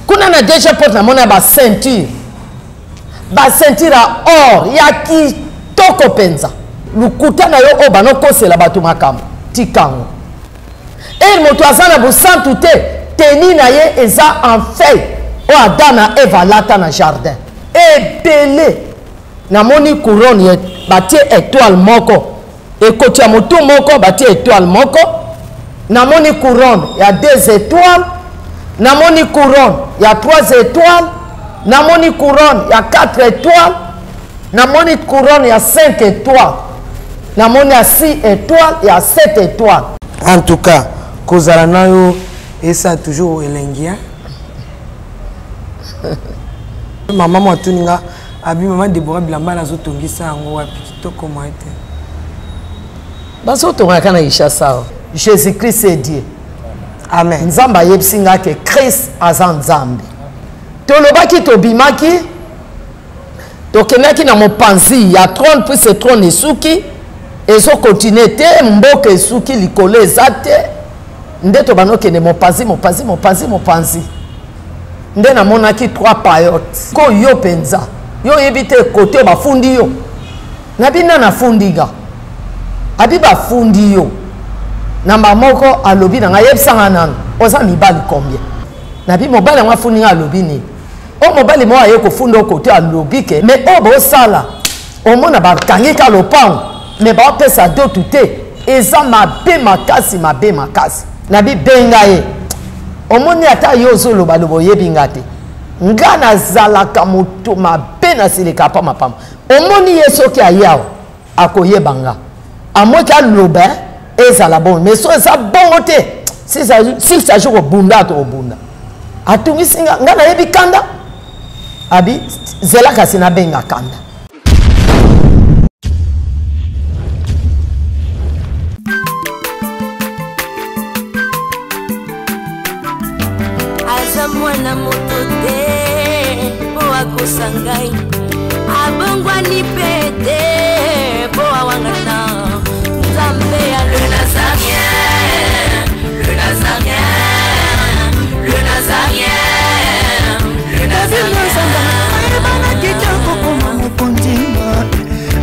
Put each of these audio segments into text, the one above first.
Kuna na déjà porte na mona ba ceinture. Ba ceinture à or ya kitoko penza. Lukuta na yo oba no kosela batu makambo. Tikango. Et moto azana bu santu te teni na ye eza en feuille. O Adana Eva lata na jardin. Ebele. Na moni couronne ye batie étoile moko. Et côté ya moto moko batie étoile moko. Na moni couronne il y a 2 étoiles. Na moni couronne il y a 3 étoiles. Na moni couronne il y a 4 étoiles. Na moni couronne il y a 5 étoiles. Na moni à 6 étoiles, il y a 7 étoiles. En tout cas, Kozalanayo et ça toujours elengia. Maman moi tuninga abi maman Deborah Bilamba na zo tongisa ngo wapi kitoko moi te. Baso tonga kana isha sawa. Jésus-Christ est Dieu. Amen. Nzamba yebsinga ke Christ azan Nzambe. Tolobaki tobimaki tokenaki na mopanzi ya trône puis ce trône esuki ezo continuer te mboka esuki likolo ezate nde to banokende mopanzi nde namonaki 3 payotes ko yo penza yo yebite kote bafundi yo nabina nafundinga abi bafundi yo namba moko alobi na ngayebisanga nanu oza mibali combien nabi mobali nga fundinga alobi ni o mobali mo aye kofunda kote alobi ke mais o bo sala o mona ba kangika lopango mais ba pesa do tuté eza mabe makasi nabi benga ye omoni ata yo zolo balobo yebinga te nga nazalaka moto mabe na sileka pa mapama omoni ye soki ayawa akoyebanga amoki aloba ezala bon mais so eza bongo te si ça joue obunda to obunda atungisi nga nayebi kanda abi zela kasi na benga kanda. Mwana moto te po akosangai abongwa ni pete po awangana Nzambe ya le Nazarien bana kitoko koma mokondima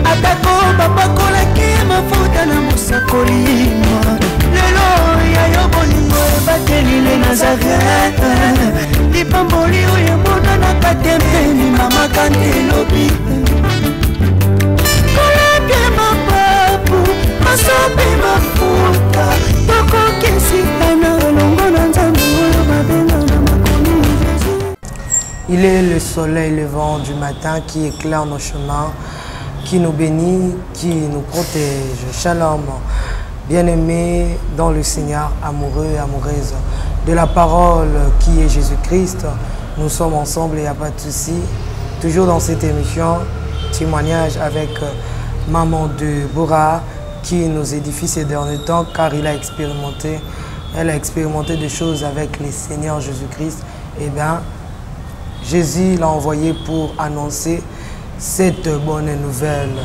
atako bapakola ki mafuta na mosakolima lelo ya yo bolingo ebateli le Nazarien lipamboli oyo mona na katempeni mama kantelobi kolapye mapapu masope mafuta tokokesikana longo na Nzambe oyo babenga na makomi Jésus. Il est le soleil levant du matin qui éclaire nos chemins, qui nous bénit, qui nous protège. Shalom, bien-aimés dans le Seigneur, amoureux et amoureuses de la parole qui est Jésus-Christ. Nous sommes ensemble, il n'y a pas de souci. Toujours dans cette émission, témoignage avec maman de Bora qui nous édifie ces derniers temps car elle a expérimenté des choses avec le Seigneur Jésus-Christ. Et bien, Jésus l'a envoyé pour annoncer cette bonne nouvelle.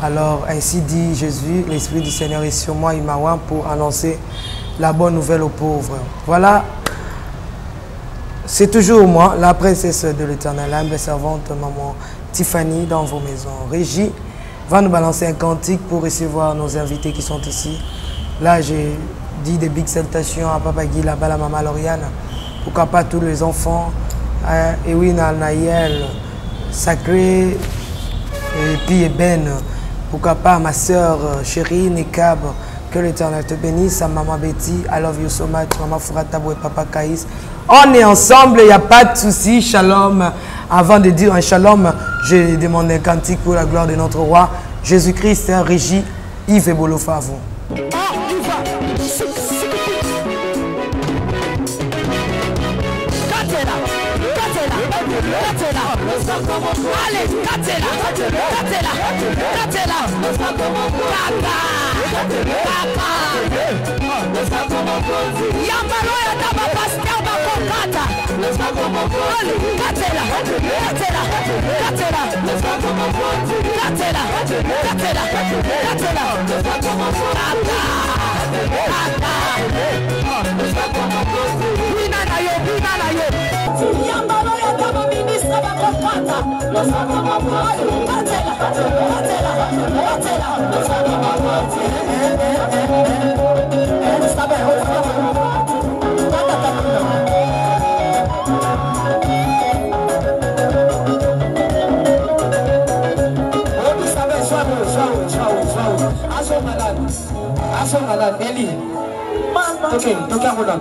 Alors, ainsi dit Jésus, l'Esprit du Seigneur est sur moi, il m'a oint pour annoncer la bonne nouvelle aux pauvres. Voilà, c'est toujours moi, la princesse de l'Éternel, l'humble servante, maman Tiffany, dans vos maisons. Régie va nous balancer un cantique pour recevoir nos invités qui sont ici. Là, j'ai dit des big salutations à Papa Guy, là-bas, la maman Lauriane, pourquoi pas tous les enfants, Ewin Naïel, Sacré, et puis Eben, pourquoi pas ma soeur chérie Nekab, que l'Éternel te bénisse, à maman Betty, I love you so much, maman Furatabou et papa Kaïs. On est ensemble, il n'y a pas de souci, shalom. Avant de dire un shalom, je demande un cantique pour la gloire de notre roi, Jésus-Christ, Régie, Yves et Bolofa, vous. Allez, Katela, Okay, toque a volant.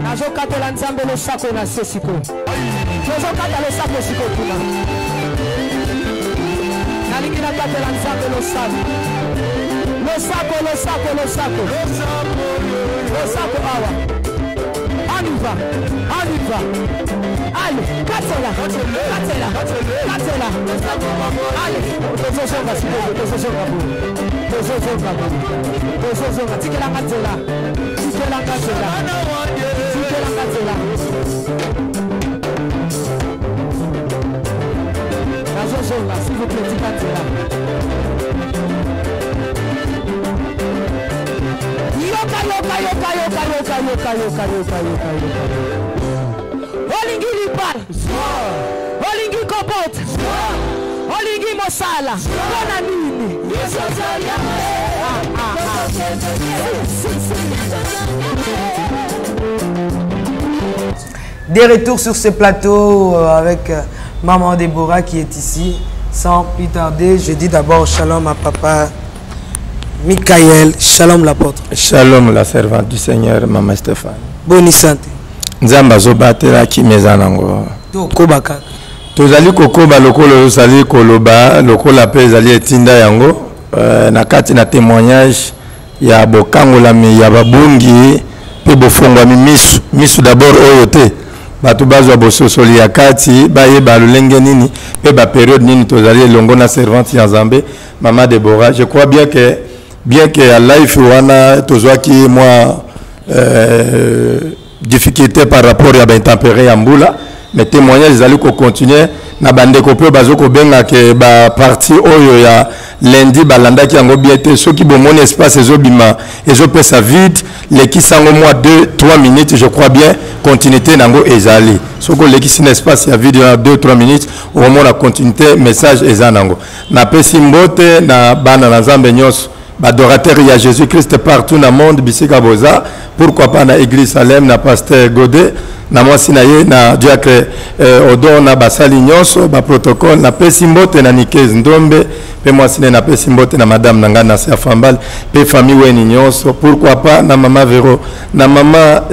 Nazokatela nzambe losako na se sikoyo. Tozokata losako sikoyo kuna. Nalingi nakatela nzambe losako. Losako awa. Aniva. Allez, katela. Allez, tozosonga sikoyo, tozosonga. Tikela katela. S'il vous plaît, Olingi lipal, Olingi kopot, Olingi mosala, bona nini. Des retours sur ce plateau avec Maman Déborah qui est ici. Sans plus tarder, je dis d'abord shalom à papa Michael, shalom l'apôtre. Shalom la servante du Seigneur, Maman Stéphane. Bonne santé. Nzamba zobatela ki mezanango. Tokoba kaka. Tozali kokoba lokolo osali koloba, lokolo pe ezali etinda yango. Na kati na témoignage ya bokangolami ya babungi pe bofongwami misu d'abord oyote. Bato bazwa bososoli ya kati bayeba lolenge nini pe ba période nini tozali longo na servante ya Nzambe Maman Déborah. Je crois bien que à life wana tozwaki moi difficulté par rapport à intempéré ya mbula, mais témoignage ezali ko continuer na bandeko pe bazoko benga ke ba parti oyo ya lundi balandaki yango biete soki bomoni espace ezobima ezopesa vide leki sango moi 2-3 minutes je crois bien continuité nango ezali soko leki sin espace ya vide ya 2-3 minutes au moment la continuité message ezanango na pesi mbote na bana na Nzambe nyonso badorateur ya Jésus-Christ partout dans le monde bisika boza pourquoi pas na église Salem na pasteur Godet na mwasi na ye na diacre odo na basali nyonso ba protocole na pesi mbote na Nikez Ndombe pe mwasi na pesi mbote na madame nanga na sa fambal pe famille weni nyonso pourquoi pas na mama Vero na mama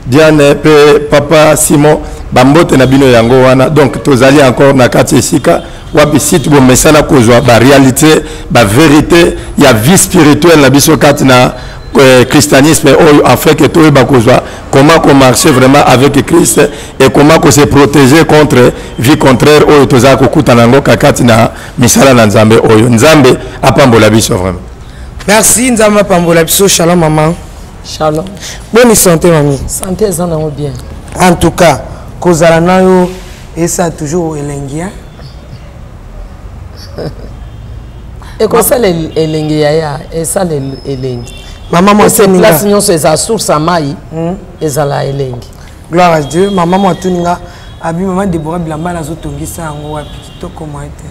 Diane pe papa Simon bambote na bino yango wana donc tozali encore na kati esika wapi site bo mesana kozwa ba réalité ba vérité ya vie spirituelle na biso kati na christianisme en fait que tout ba kozwa comment marcher vraiment avec Christ et comment se protéger contre vie contraire oyo toza kokuta nango kati na misala na Nzambe oyo Nzambe apambola biso vraiment. Merci Nzambe apambola biso. Shalom maman. Shalom. Bonne santé mamie. Santé ça nango bien. En tout cas, kozala nayo et ça toujours elengien. Et comme ça elengi ya et ça elengi. Maman moi c'est place nyonso eza source amai ezala elengi. Gloire à Dieu. Maman moi tuninga abi Maman Déborah bilamba na zo tongisa yango wapi kitoko moi ete.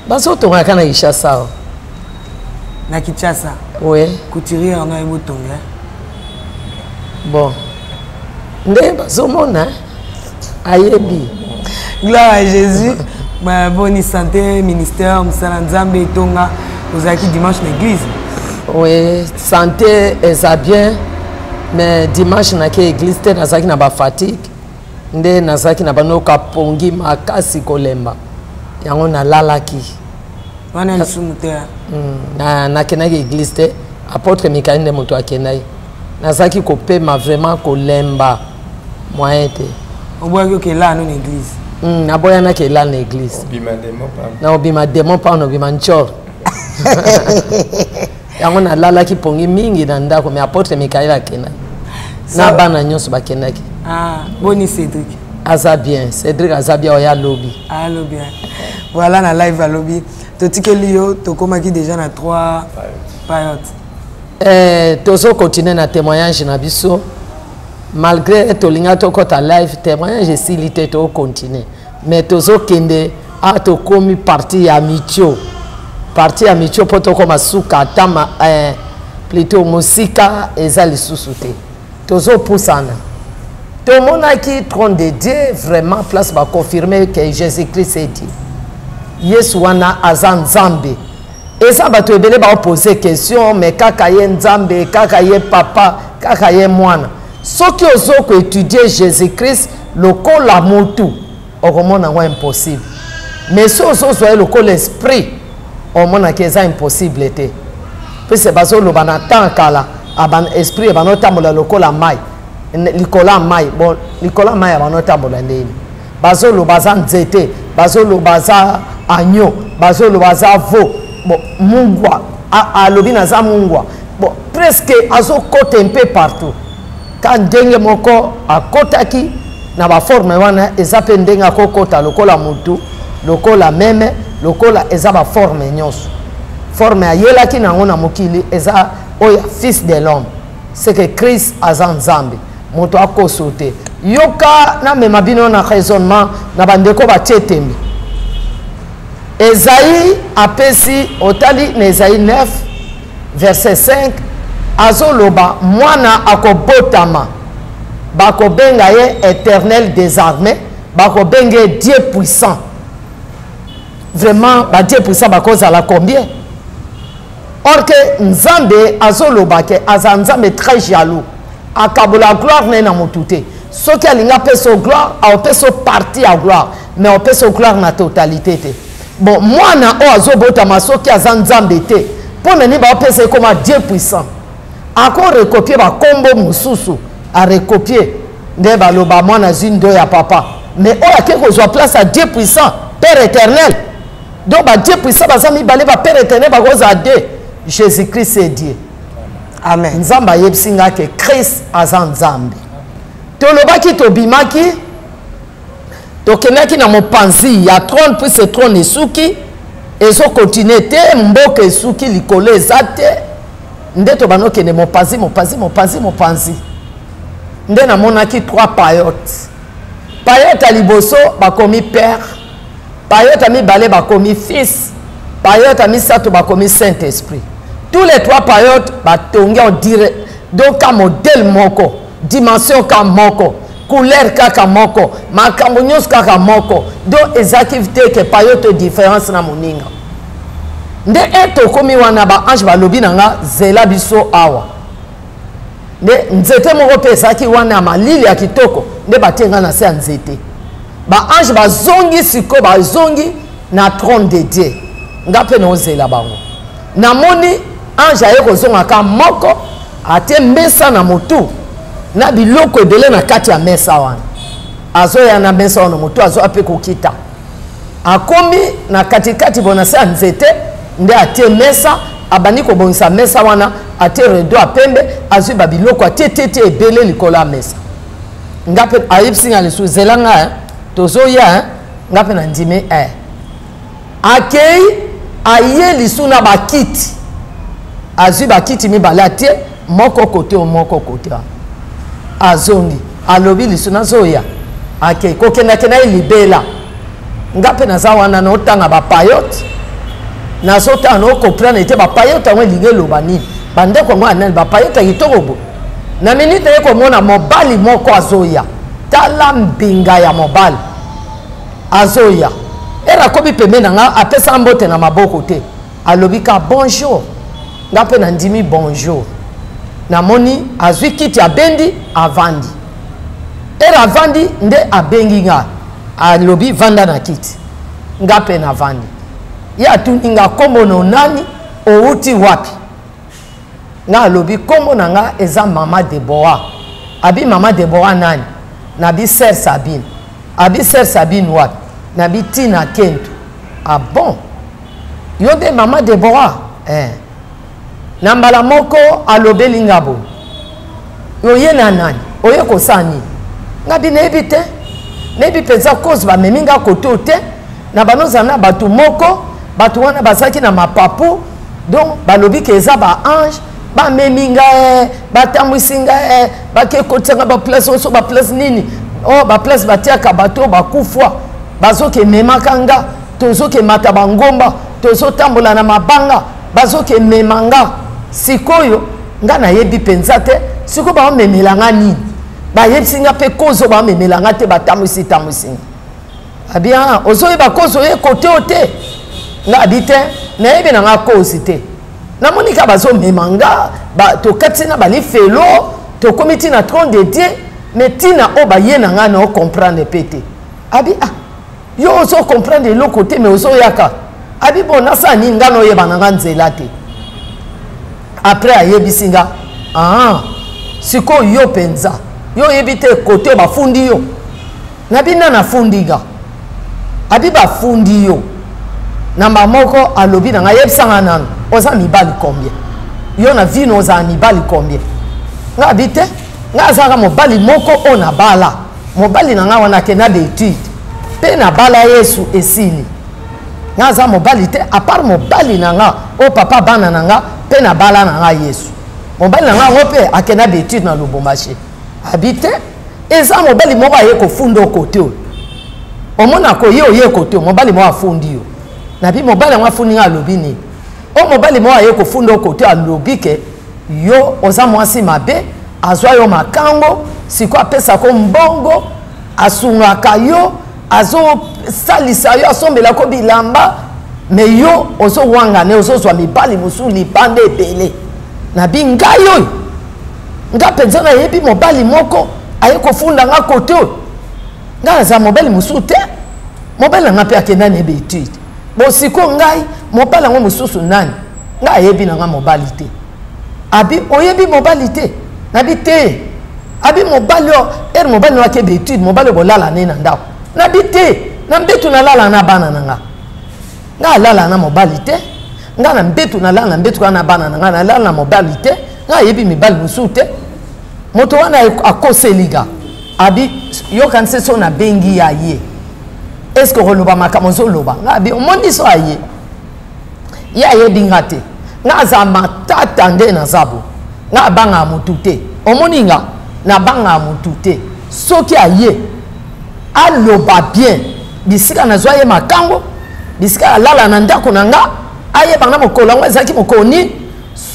Baso tonga kana Ishasa. Na Kinshasa. Oui. Couturier on a ebo tonga. Bon. Nde baso mona ayebi. Gloire à Jésus. Bonne santé, ministère, Msala Nzambe et Tonga, aux acquis dimanche l'église. Oui, santé, ça bien, mais dimanche na ke église te nazaki na ba fatigue, nde nazaki na bano kapongi makasi kolemba. Yango na lalaki. Wana nsumuté. Na kenaki église te, apôtre Michael nde moto akenai. Nazaki kopema vraiment kolemba moyen te. Oboya ke là non église. Naboya na ke là na église. Obima démon pas. Na obima démon pas na obima nchor. yango nalalaki pongi mingi na ndako mais apôtre Mikael akendaki na bana nyonso bakendaki. Boni Cédric aza bien, Cédric aza bien oya lobby. Lobby. Voilà na live à lobby. Totikeli yo tokomaki déjà na 3 périodes. Tozo continuer na témoignage na biso malgré tolinga tokota live témoignage esilite to continuer mais tozo kende a tokomi partie ya mitio po tokoma suka tama plutôt musika eza lisusu te tozo pusana tomonaki trône de Dieu vraiment place ba confirmer que Jésus-Christ est Dieu Yesu wana aza Nzambe eza bato ebele ba poser question mais kaka ye Nzambe kaka ye papa kaka ye mwana soki ozoko étudier Jésus-Christ lokola motu okomona ngo impossible mais si ozozwa lokola esprit omona ke eza impossible te pese bazoloba na temps kala aban esprit banotambola lokola mai likola mai bon likola mai abanotambola ndeni bazoloba za nzete bazoloba za agneau bazoloba za veau bon mungwa alobi na za mungwa bon presque azokota un peu partout quand ndenge moko akotaki na ba forme wana eza pe ndenge akokota lokola mutu lokola meme lokola eza ba forme nyonso forme ayelaki nango na mokili eza oya fils de l'homme c'est que Christ aza Nzambe moto akoso te yoka na mema bino na raisonnement na bandeko batie tembe Esaïe apesi otali na Esaïe 9 verset 5 azoloba mwana akobotama bakobenga ye éternel des armées bakobenga Dieu puissant vraiment ba Dieu puissant bakozala combien or que Nzambe azoloba ke aza Nzambe très jaloux akabola gloire na motute soki alinga peso gloire a peso partie à gloire mais on peso gloire na totalité te bon mwana o azobotama soki aza Nzambe te pona ni ba pesa comme Dieu puissant encore recopier ba kombo mususu a recopier nde baloba mwana zindo ya papa mais o akeko zo place à Dieu puissant Père éternel donc ba Dieu puissant bazami balé ba Père éternel ba koza Dieu Jésus-Christ est Dieu. Amen. Nzamba yebsinga ke Christ aza Nzambe. Tolobaki tobimaki tokendaki na mopanzi ya trône puis ce trône esuki ezo continuer te mboka esuki likolo eza te nde tobanokende mopanzi nde namonaki 3 payotes payote ya liboso bakomi père payote ya mibale bakomi fils payote ya misato bakomi Saint-Esprit. Tous les 3 payotes batongi on dirait donc un modèle moko dimension ka moko couleur kaka moko makambo nyonso kaka moko donc ezakivité que payote différence na moninga nde eto komi wana ba ange balobi nanga zela biso awa nde nzete moko pe ezaki wana malili ya kitoko nde batenga na se ya nzete ba ange bazongi siko bazongi na trône de Dieu nga pe na ozela bango namoni ange aye kozonga ka moko ate mesa na motu na biloko ebele na kati ya mesa wana azoya na mesa wana motu azoya pe kokita akomi na katikati bona se ya nzete nde ate mesa abandi kobongisa mesa wana ate redo apembe azwi babiloko ate tete ebele likolo ya mesa nga pe ayebsinga lisu zelanga tozoya nga pe na ndime akei aye lisu na bakiti azwi bakiti mibale atie moko kote o moko kote azongi alobi lisu nazoya akei kokendake na libela nga pe naza wana na otanga bapayote nazotanga na okomprendre ete bapayote yango elingi eloba nini bandeko yango anani bapayote ya kitoko bo na minute ye komona mobali moko azoya tala mbinga ya mobali azoya era kobi pembe na nga apesa mbote na maboko te alobi ka bonjour nga pe na ndimi bonjour namoni azwi kiti abendi avandi era avandi nde abengi nga alobi vanda na kiti nga pe na vandi ye atuni nga kombo na nani outi wapi nga alobi kombo na nga eza mama Debora abi mama Debora nani nabi sœur Sabine abi sœur Sabine wapi nabi Tina Kentu ah bon yo de mama Debora Nambala moko alobeli ngabo. Oye na nani? Oye kosani. Ngabi nebi te. Nebi penza cause ba meminga koto te. Na banoza na batu moko, batu wana basaki na mapapu. Donc balobi keza ba ange, ba meminga ba tamwisinga ba ke kotenga ba place oso ba place nini. Oh ba place batiaka bato ba kufwa. Bazoke memakanga, tozoke mata bangomba, tozo tambola na mabanga, bazoke memanga. Sikoyo nga na yebi penza te, siko ba memelanga nini. Ba yebsinga pe kozo ba memelanga te ba tamwisinga. Abia ozo yeba kozo ye kote ote. Nga abite na yebi na nga kozi te. Na monika bazo memanga, ba to katina ba li felo, to komiti na trône de Dieu, mais tina o ba ye na nga na o comprendre pété. Abi yo ozo comprendre le côté mais ozo yaka. Abi bon nasa ni nga no yeba na nga nzela te. Après ayebi singa siko yo penza yo yebite côté ba fundi yo. Nabi na fundiga. Abi ba fundi yo. Namba moko alobi na nga yebsanga nanu. Oza mibali combien? Yo na vie no za mibali combien? Nga bite nga zaka mobali moko ona bala. Mobali na nga wana kena de étude. Pe na bala Yesu esili. Nga za mobali te à part mobali na nga o papa bana na nga pe na bala na nga Yesu. Mobali na nga ngope akena de étude na Lubumbashi. Habite eza mobali moko aye ko fundo kote o. Omona ko ye kote o mobali mo afundi yo. Na bi mobali ngo afundi nga lobi ni. O mobali mo aye ko fundo kote alobi ke yo oza mwasi mabe azwa yo makango siko apesa ko mbongo asungaka yo azo salisa yo asombela ko bilamba me yo ozo wanga ne ozo zwa mibali musuli pande ebele na binga yo nga penza na yebi mobali moko aye ko funda nga kote nga za mobali musute mobali nga pe akenda ne betude bo siko ngai mobali ngo mususu nani nga yebi na nga mobali te abi oyebi mobali te nabi te abi mobali o mobali wa ke betude mobali bolala ne na ndako nabi te na mbetu na lala na bana nanga nga lala na mobali te nga na mbetu na lala na mbetu na bana nanga na lala na mobali te nga yebi mibali mususu te moto wana akoseliga abi yo kanse so na bengi ya ye est-ce que roloba makamozo loba nga abi omondi so aye ya ye bingate nga za matata nde na zabo nga banga mutute omoninga na banga mutute soki aye aloba bien bisika na zoye makango bisika alala na ndako na nga aye banga mokolo ngo ezaki mokoni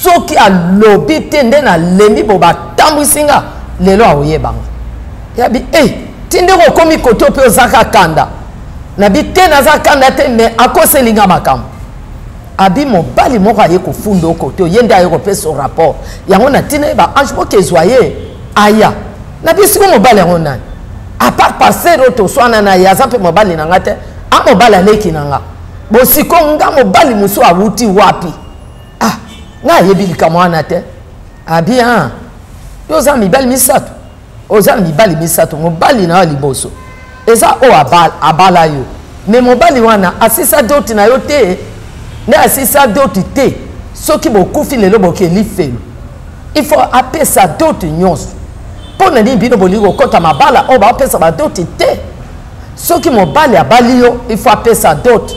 soki alobi te nde na lembi bo batambwisinga lelo aoyebanga yabi tinde ko komi koto pe ozaka kanda na bi te na za kanda te me akoselinga makambo abi mobali moko aye ko fundo koto yende aye ko pesa rapport yango na tina ba ange mo kezwaye aya na bi siko mobali yango nani à part passer auto swana na ya zampe mobali na ngate a mobali aleki na nga bo siko nga mobali musu awuti wapi nga yebilika mwana te abi yo za mibali misatu oza mibali misatu mobali na liboso eza o abala yo me mobali wana asisa doti na yo te ne asisa doti te soki bokufi lelo bokeli felo il faut apesa doti nyonso pona ni bino boliko kota mabala o ba apesa ba doti te soki mobali abali yo il faut apesa doti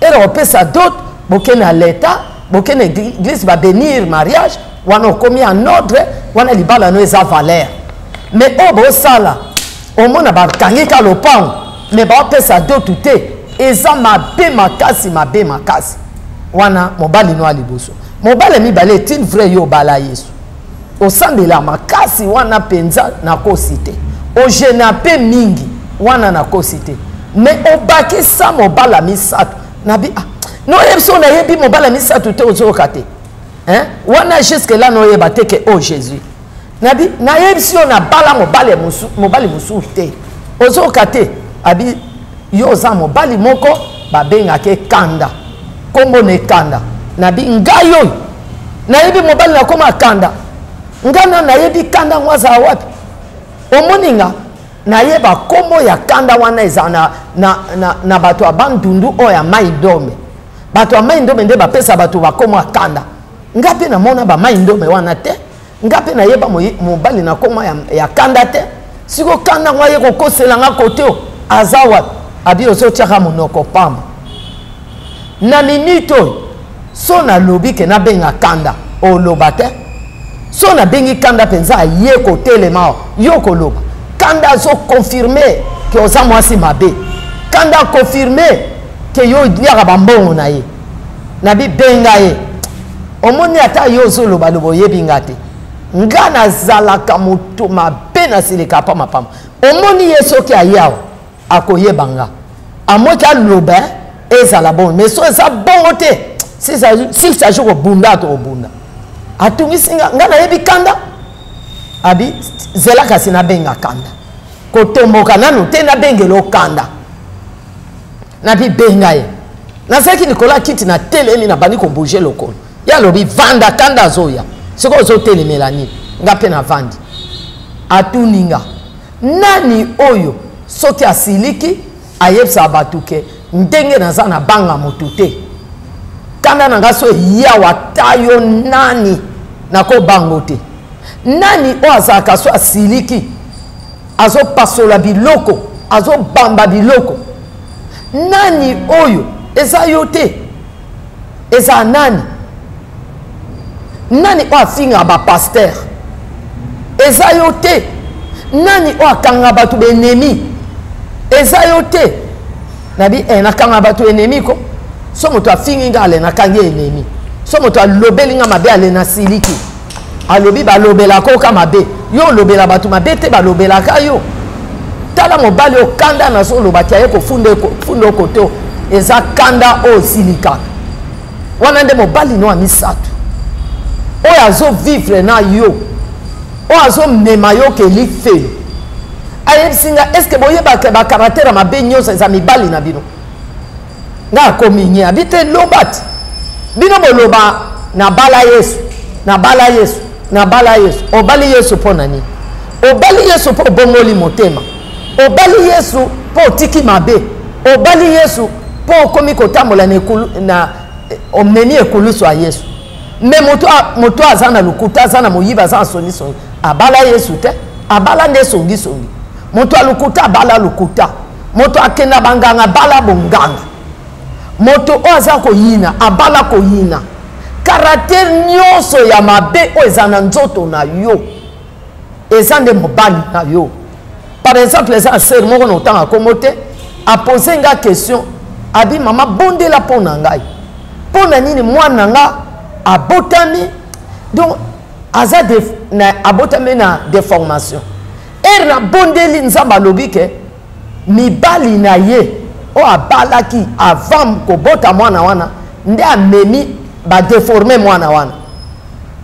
ero apesa doti bokena à l'état bokena église ba bénir mariage wana okomi en ordre wana libala no eza valeur mais obo sala omona bakangika lopango mais baopesa dotu te eza mabe makasi wana mobali no aliboso mobali mibale est-il vrai yo bala Yesu osambela makasi wana penza na kosite ojena pe mingi wana na kosite mais obakisa mobala misatu nabi no yebso na yebi mobala misatu te ozoka te wana jusque là no yeba te ke Jésus nabi na yebisi yo na bala mobali musu te ozoka te abi yo za mobali moko babengake kanda kombo ne kanda nabi ngayo na yebi mobali na koma kanda ngana na yebi kanda mwaza wapi omoninga na yeba kombo ya kanda wana eza na bato abandundu o ya mai dome bato ya mai dome nde bapesa bato bakoma kanda ngape na mona ba maindo me wana te ngape na yeba mobali na koma ya kanda te siko kanda ngwa ye kokosela nga kote azawa abi oso tiaka monoko pamba na minute so na lobi ke na benga kanda o loba te so na bengi kanda penza ye kotelema yo koloba kanda zo confirmer que oza mwasi mabe kanda confirmer que yo liaka bambongo na ye na bi benga ye omoni ata yo zo loba lobo yebi ngate nga na zalaka moto mabe na silika pa mapama omoni ye soki ayawa akoyeba nga amoki aloba ezala bon mais so eza bongo te s'il s'agit kobunda to kobunda atungisi nga na yebi kanda abi zela kasi na benga kanda kotomboka nanu te na bengelo kanda na bi benga ye nazaki likola kiti na telemi na bandi kobouge lokolo ya lobi vanda kanda zoya siko ozotelemela nini nga mpe na vandi atuninga nani oyo soki asiliki ayebisa bato ke ndenge naza na banga motu te kanda na nga so yawa tayo nani nakobango te nani oyo azalaka so asiliki azopasola biloko azobamba biloko nani oyo eza yo te eza nani nani oyo afinga bapaster eza yo te nani oyo akanga bato benemi eza yo te nabi nakanga bato enemi ko so moto afingi nga ale nakangi enemi so moto alobeli nga mabe ale na siliki alobi balobelaka oka mabe yo olobela bato mabe te balobelaka yo tala mobali okanda na so olobaki aye kofunda okote eza kanda oyo silikaka wana nde mobali no amisato oyo azovivre na yo oyo azomema yo keli felo ayebisinga eske boyebaka bakaratere mabe nyonso eza mibali na bino nga akominye abi te lobati bino boloba nabala yesu nabala yesu nabala yesu obali yesu mpo na nini obali yesu mpo obongoli motema obali yesu mpo otiki mabe obali yesu mpo okomi kotambola na omeni ekulusu ya yesu me moto aza na lukuta aza na moyiba aza na songisongi abala yesu te abala nde songisongi moto alukuta abala lukuta moto akenda banganga abala bonganga moto oyo aza koyina abala koyina karatere nyonso ya mabe oyo eza na nzoto na yo eza nde mobali na yo par exemple eza ser moko na otanga komo te apose nga question abi mama bondela mpo na ngai mpo na nini mwana nga abotami donc aza abotami na déformation ere na bondeli nzambe alobi ke mibali na ye oyo abalaki avant kobota mwana wana nde amemi badeforme mwana wana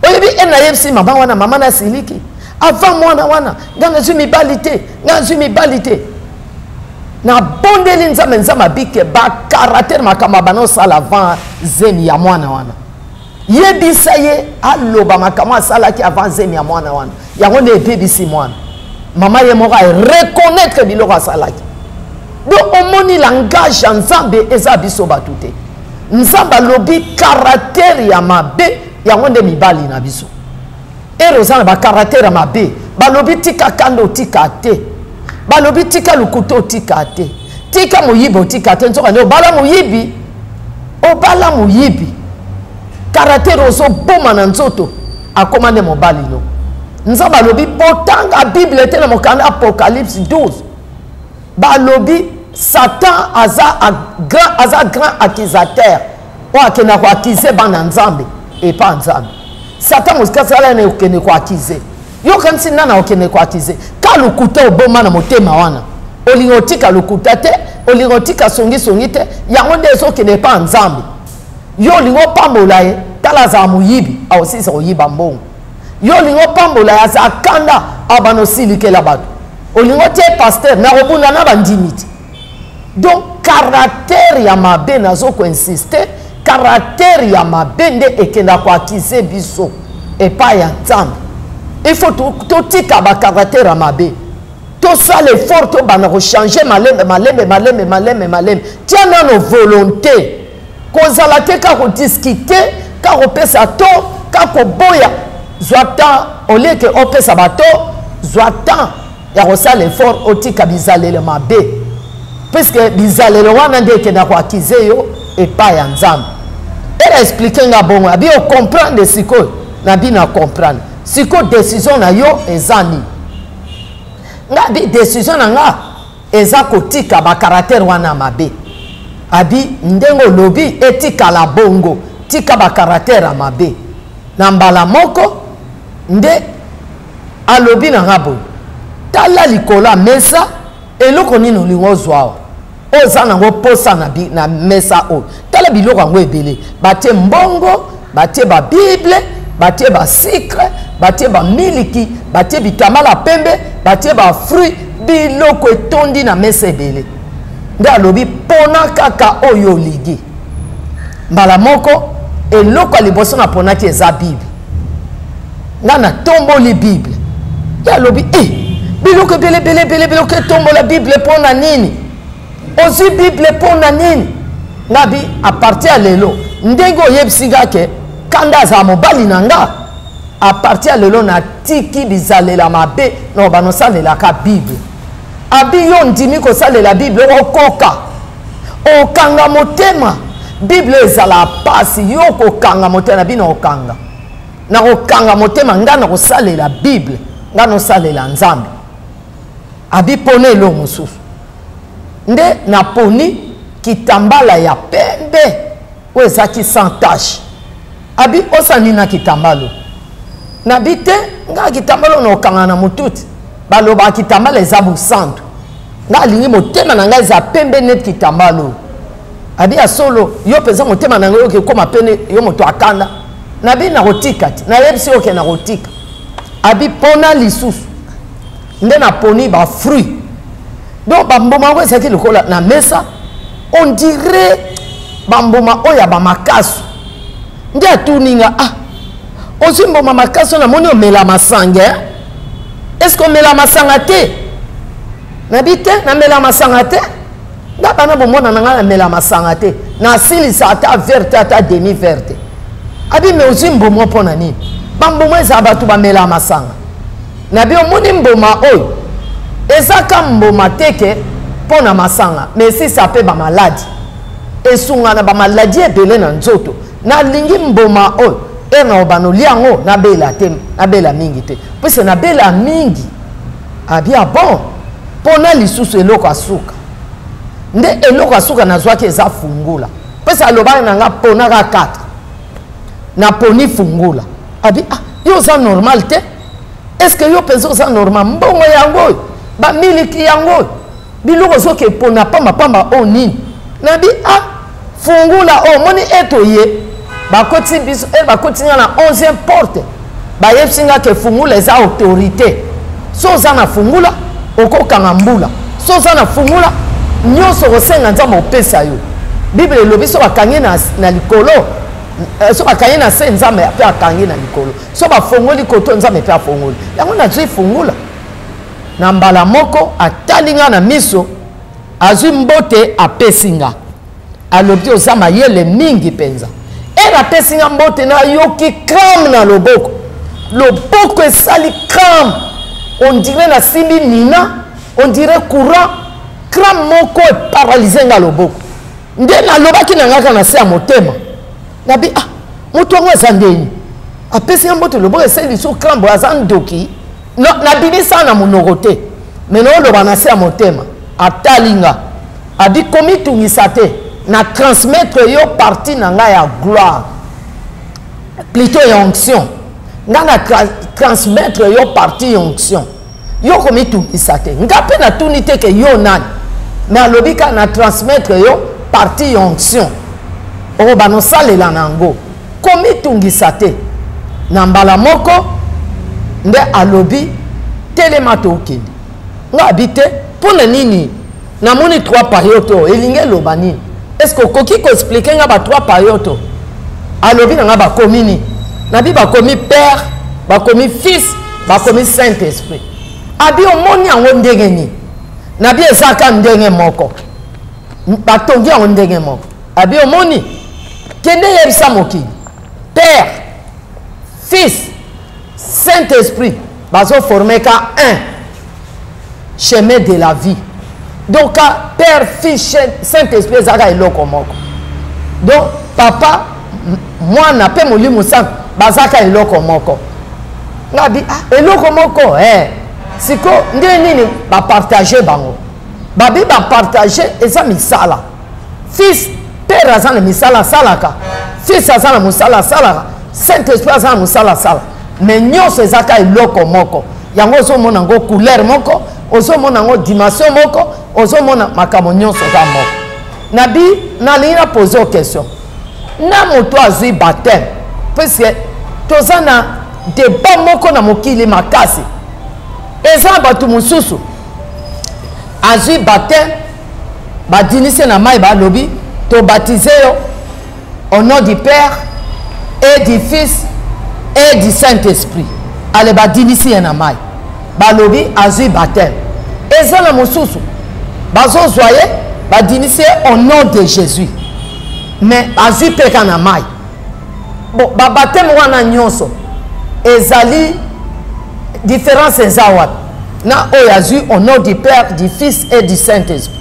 oyebi ere nayebisi mama wana mama nasiliki avant mwana wana nga nazwi mibali te nga nazwi mibali te na bondeli nzambe nzambe abike bakaratere makambo banosala avant zemi ya mwana wana yebisa ye aloba makambo asalaki avant zemi ya mwana wana yango nde ebebisi mwana mama ye moko areconnaître biloko asalaki donc omoni langage ya nzambe eza biso bato te nzambe alobi karatere ya mabe yango nde mibali na biso ere oza na bakaratere ya mabe balobi tika kanda otika te balobi tika lukuta otika te tika moyibi otika te nzoka nde obala moyibi obala moyibi karatere ozoboma na nzoto akoma nde mobali no nzambe alobi botanga bible te na mokanda apocalypse 12 balobi satan aza grand accusateur oyo akenda koakize bana nzambe epa nzambe satan mosikasala na okende koakize yo kanisi nana okende koakize ka lukuta oboma na motema wana olingi otika lukuta te olingi otika songisongi te yango nde ezokende epa nzambe yo olingi opambola ye tala azala moyibi aosisa koyiba mbongo yo olingi opambola ye aza kanda abana osilikela bato olingi otie paster na kobunda na bandimi te donc karatere ya mabe nazokoinsiste karatere ya mabe nde ekenda koakize biso epai ya nzambe il faut totika bakaratere ya mabe tosala effort tobanda kochange malembe tia nano volonté kozala te ka kodiskite ka kopesa to kaka koboya zwa temps au lieu que opesa bato zwa temps ya kosala effort otika bizalelo mabe puisque bizalelo wana nde ekenda koakize yo epai ya nzambe ele explique nga bongo abi ocomprendre sikoyo na bino acomprendre sikoyo décision na yo eza nini nga bi décision na nga eza kotika bakaratere wana mabe abi ndenge olobi etikala bongo tika bakaratere ya mabe na mbala moko nde alobi na nga boye tala likolo mesa eloko nini olingi ozwa awa oza nango posa na mesa oyo tala biloko yango ebele batie mbongo batie babible batie basikre batie bamiliki batie bitambala pembe batie bafruit biloko etondi na mesa ebele nde alobi pona kaka oyo oligi mbala moko eloko ya liboso na ponaki eza bible nga na tomboli bible ye alobi biloko ebele biloko etombola bible mpona nini ozwi bible mpona nini nga bi apartir ya lelo ndenge oyebisi nga ke kanda azala mobali na nga apartir ya lelo natiki bizalela mabe na banosalelaka bible abi yo ndimi kosalela bible okoka okanga motema bible ezala pasi yo kokanga motema na bino okanga na kokanga motema nga na kosalela bible nga nosalela nzambe abi pona elo mosusu nde naponi kitambala ya pembe oyo ezaki sans tache abi osani na kitambalo nabi te nga kitambalo na okanga na motuti balobaka kitambala eza busantu nga alingi motema na ngai eza pembe neti kitambalo abi ya solo yo mpenza motema na ngai okekoma pene yo moto akanda nabi na kotika ti nayebisi oke na kotika abi pona lisusu nde naponi bafruit donc bamboma yango ezalaki lokola na mesa on dirait bamboma oyo ya bamakasu nde atuninga ozwi mboma makasu namoni omela masanga est ce que omela masanga te nabi te namela masanga te nga bana bomona na nga namela masanga te nasilisa ata verte ata demi verte abi me ozwi mboma mpona nini bamboma ezala bato bamela masanga nabi omoni mboma oyo ezaka mboma teke mpona masanga mais esisa mpe bamaladi esungana bamaladi ebele na nzoto nalingi mboma oyo ena obanolia yango nabela te nabela mingi te puisque nabela mingi abia bon mpona lisusu eloko asuka nde eloko asuka nazwaki eza fungula puisque alobaki na nga ponaka 4 naponi fungula abi yo oza normal te est ce que yo mpenza oza normal mbongo yango oyo bamiliki yango oyo biloko ozoki epona pambapamba oyo nini nabi fungula oyo moni etoye bakoti biso bakoti nga na 11e porte bayebisi nga ke fungula eza autorité so oza na fungula okokanga mbula so oza na fungula nyonso kosenga nzambe opesa yo bible elobi so bakangi na likolo so bakangi na se nzambe mpe akangi na likolo so bafongoli koto nzambe mpe afongoli yango nazwi fungula na mbala moko atali nga na miso azwi mbote apesi nga alobi oza mayele mingi mpenza ere apesi nga mbote nayoki crame na loboko loboko esali crame on dirait nasimbi nina on dirait courant crame moko eparalyse nga loboko nde nalobaki na ngaka na se ya motema nabi moto yango eza ndeni apesi nga mbote loboko esali biso crame boye aza ndoki nabimisa na monoko te me naoloba na se ya motema atali nga abi komitungisa te na transmettre yo parti na ngai ya gloire plutôt ya onction nga na transmettre yo parti ya onction yo komitungisa te nga mpe natuni te ke yo nani me alobi kaka na transmettre yo parti ya onction oyo banosalela na yango komitungisa te na mbala moko nde alobi telema tokende nga abi te mpona nini namoni 3 période oyo elingi eloba nini est ce que okoki koexplike nga ba 3 période alobi na nga bakomi nini nabi bakomi père bakomi fils bakomi saint esprit abi omoni yango ndenge nini nabi ezaka ndenge moko batongi yango ndenge moko abi omoni kende yebisa mokili père Fils, Saint-Esprit, bazo formé qu'à un chemin de la vie. Donc, Père, Fils, Saint-Esprit, zaka eloko moko. Donc, papa, moi, n'a pas mouli moussa, bazaka eloko moko. Ngabi, eloko moko, siko, nini, ba partager bango. Babi, ba partager, et ça, misala. Fils, Père, azana misala, salaka. Fils, azana musala, salaka. Saint-Esprit, azana musala, salaka. Mais nous, c'est zaka eloko moko. Yango, ozo monango couleur moko, ozo monango dimension moko, ozo monango makamo nyonso ka moko. Nabi, nalina poser une question. Na moto azui baptême. Parce que, toza na débat moko na mokili makasi. Eza batu mususu. Azui baptême, ba dinise na mai ba lobi, to baptiser au nom du Père et du Fils et du Saint-Esprit. Allez, ba dinise na mai. Ba lobi azui baptême. Eza na mususu. Bazo zoye, ba dinise au nom de Jésus. Mais azui peka na mai. Bon, ba baptême wana nyonso. Ezali différence ezawat. Na oyazui au nom du Père, du Fils et du Saint-Esprit.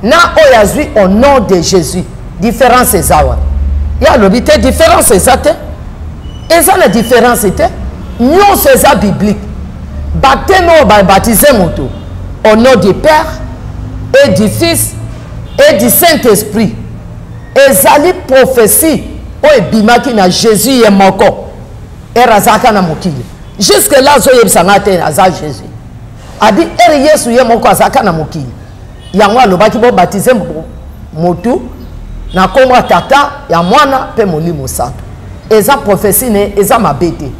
Na oyazui au nom de Jésus. Différence ezawat. Ya lobite différence ezate. Eza la différence ete. Nyonso eza biblique. Baptême o ba baptiser moto au nom du Père et du Fils et du Saint-Esprit. Ezali prophétie o ebimaki na Jésus ye moko. Erazaka na mokili. Jusque là zo yebisanga te aza Jésus. Adi Yesu ye moko azaka na mokili. Yango alobaki bo baptiser motu na kombo tata ya mwana pe molimo santo. Eza prophétie ne eza mabete.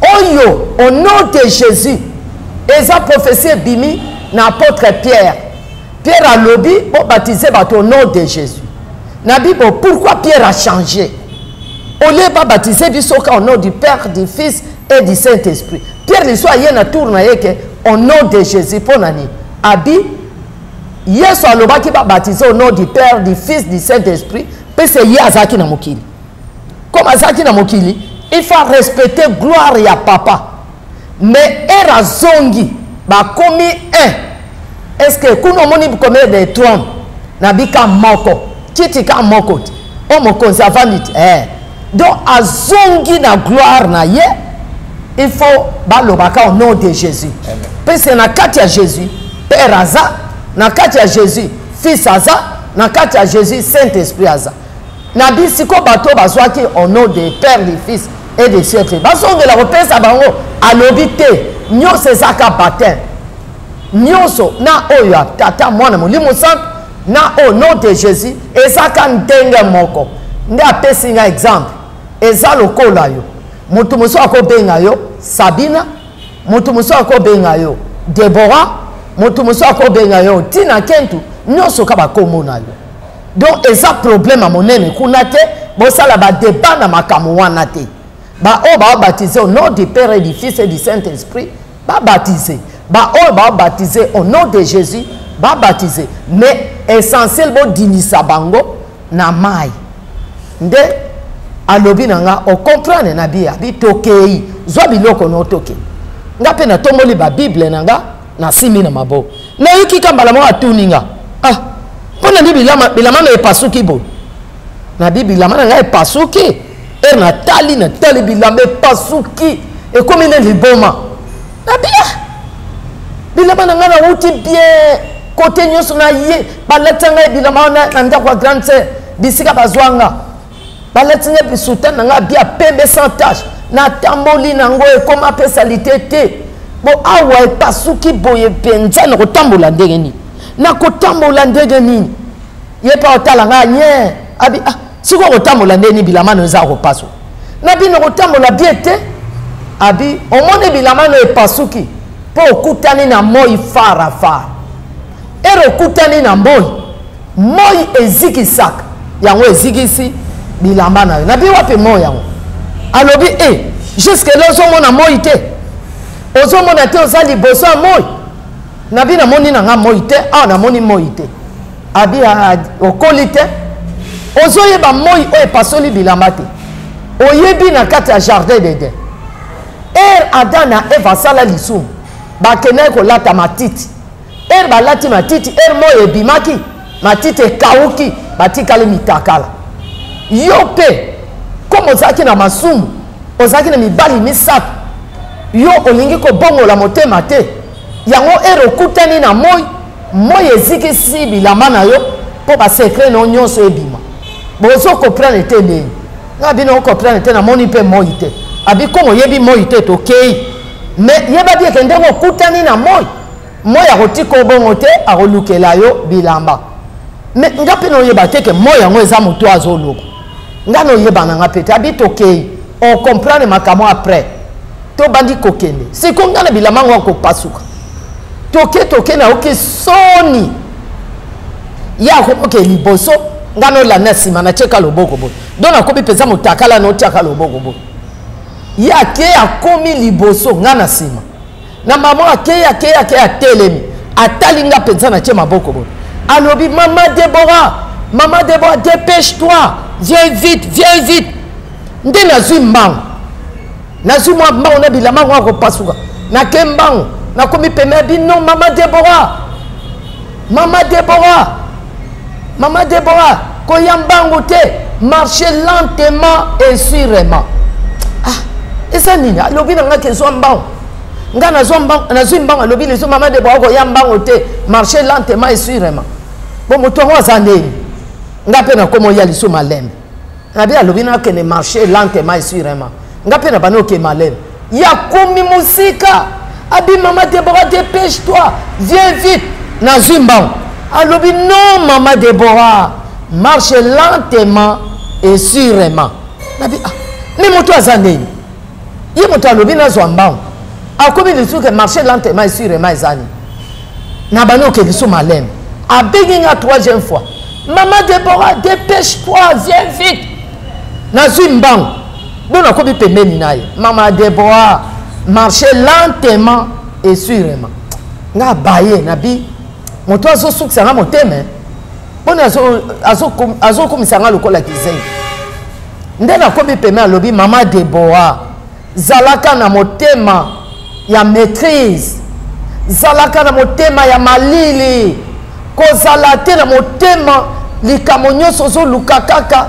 Oyo au nom de Jésus. Eza prophétie bimi na apôtre Pierre. Pierre a lobby pour baptiser au nom de Jésus. Na Bible, pourquoi Pierre a changé? Au lieu de baptiser au nom du Père, du Fils et du Saint-Esprit. Pierre il soit yé na tourne au nom de Jésus pour nani. Abi Yesu aloba qui va baptiser au nom du Père, du Fils, du Saint-Esprit. Puis c'est yé azaki na mokili. Comme azaki na mokili, il faut respecter gloire ya papa. Mais era zongi ba komi un. Est-ce que kuno moni combien de trônes na bika moko kiti ka moko o mo conservanite donc azongi na gloire na ye il faut balobaka au nom de Jésus. Parce que na kati ya Jésus Père aza, na kati ya Jésus Fils aza, na kati ya Jésus Saint-Esprit aza. Na bisiko bato bazwaki au nom de Père, du Fils et de Saint-Esprit. Bazongi la repesa bango alobite nyonso ezaka baptême. Nyonso na oyo tata mwana molimo santo na au nom de Jésus ezaka ndenge moko. Nde apesi nga exemple. Eza lokola yo. Mutu muso akobenga yo Sabina, mutu muso akobenga yo Deborah, mutu muso akobenga yo Tina Kentu, nyonso ka bakombo na yo. Donc eza problème monene kuna te, bosala ba débat na makambo wana te. Ba o ba baptiser au nom du Père et du Fils et du Saint-Esprit, ba baptiser. Ba o ba baptiser au nom de Jésus, ba baptiser. Mais essentiel bo dinisa bango na mai. Nde alobi nanga o comprendre na bia bi tokei zo biloko no toke. Nga pe na tomoli ba Bible nanga na simi na mabo. Na yuki kambala mo atuninga. Ah, pona ndi bilama na epasuki bo. Na Bible na nga epasuki. E na tali bilama epasuki. E komi ne liboma. Na bia. Bilama na nga na uti bien côté nyonso na ye baletanga bilama na ndako grande sœur bisika bazwanga. Balatinga bisoutan nga bia pembe sans tâche na tamboli nango e koma pesalité te bo awa e pasuki boye penza na kotambola ndenge ni na kotambola ndenge ni ye pa otala nga nye abi siko kotambola ndenge ni bilama no za ko paso na bino kotambola biete abi omone bilama no e pasuki po okutani na moi fara ero okutani na moi ezikisaka yango ezikisi bilamba na yo na bi wapi mo yango alobi jusque là ozomona moi te ozomona te oza liboso ya moi na bi namoni na nga moi te namoni moi te abi okoli te ozoyeba moi oyo epasoli bilamba te oyebi na kati ya jardin d'Eden Adam na Eva sala lisumu bakene kolata matiti balati matiti moyo ebimaki matiti ekauki batikali mitakala yo pe comme ozalaki na masumu ozalaki na mibali misato yo olingi kobongola motema te yango okutani na moi ezikisi bilamba na yo mpo basekre no nyonso ebima bozo comprendre te ndenge nga bino comprendre te namoni mpe moi te abi komo yebi moi te tokei me yeba bi ke ndenge okutani na moi akotika obongo te akolukela yo bilamba me nga mpe noyeba te ke moi yango eza moto azoloko nga noyeba na nga mpe te abi tokei ocomprendre makambo après tobandi kokende siko nga na bilamba yango akopasuka toke na oke soni ya akomoke liboso nga nolanda nsima natieka loboko boye donc nakomi mpenza motakala notiaka loboko boye ye ake akomi liboso nga na nsima na mama ake atelemi atali nga mpenza natie maboko boye alobi mama Déborah dépêche-toi viens vite nde nazwi mbango nazwi mwa mbango na bilamba yango akopasuka nake mbango nakomi peme bino Maman Déborah koya mbango te marcher lentement et sûrement eza nini alobi na nga ke zwa mbango nga nazwi mbango alobi leso Maman Déborah koya mbango te marcher lentement et sûrement bon moto yango aza ndeni nga mpe nakoma oya liso malembe nabi alobi na akende marcher lentement et sûrement nga mpe na bana oke malembe yakomi mosika abi Maman Déborah dépêche-toi viens vite nazwi mbango alobi non Maman Déborah marche lentement et sûrement nabi mais moto aza ndeni ye moto alobi nazwa mbango akomi lisuke marche lentement et sûrement ezani na bana oke liso malembe abengi nga troisième fois Maman Déborah dépêche-toi viens vite nazwi mbango donc nakomi pembeni na ye Maman Déborah marcher lentement et sûrement nga baye nabi moto azosukisa nga motema mpona azokomisa nga lokola kizengi nde nakomi peme alobi Maman Déborah zalaka na motema ya maîtrise zalaka na motema ya malili kozala te na motema likambo nyonso ozoluka kaka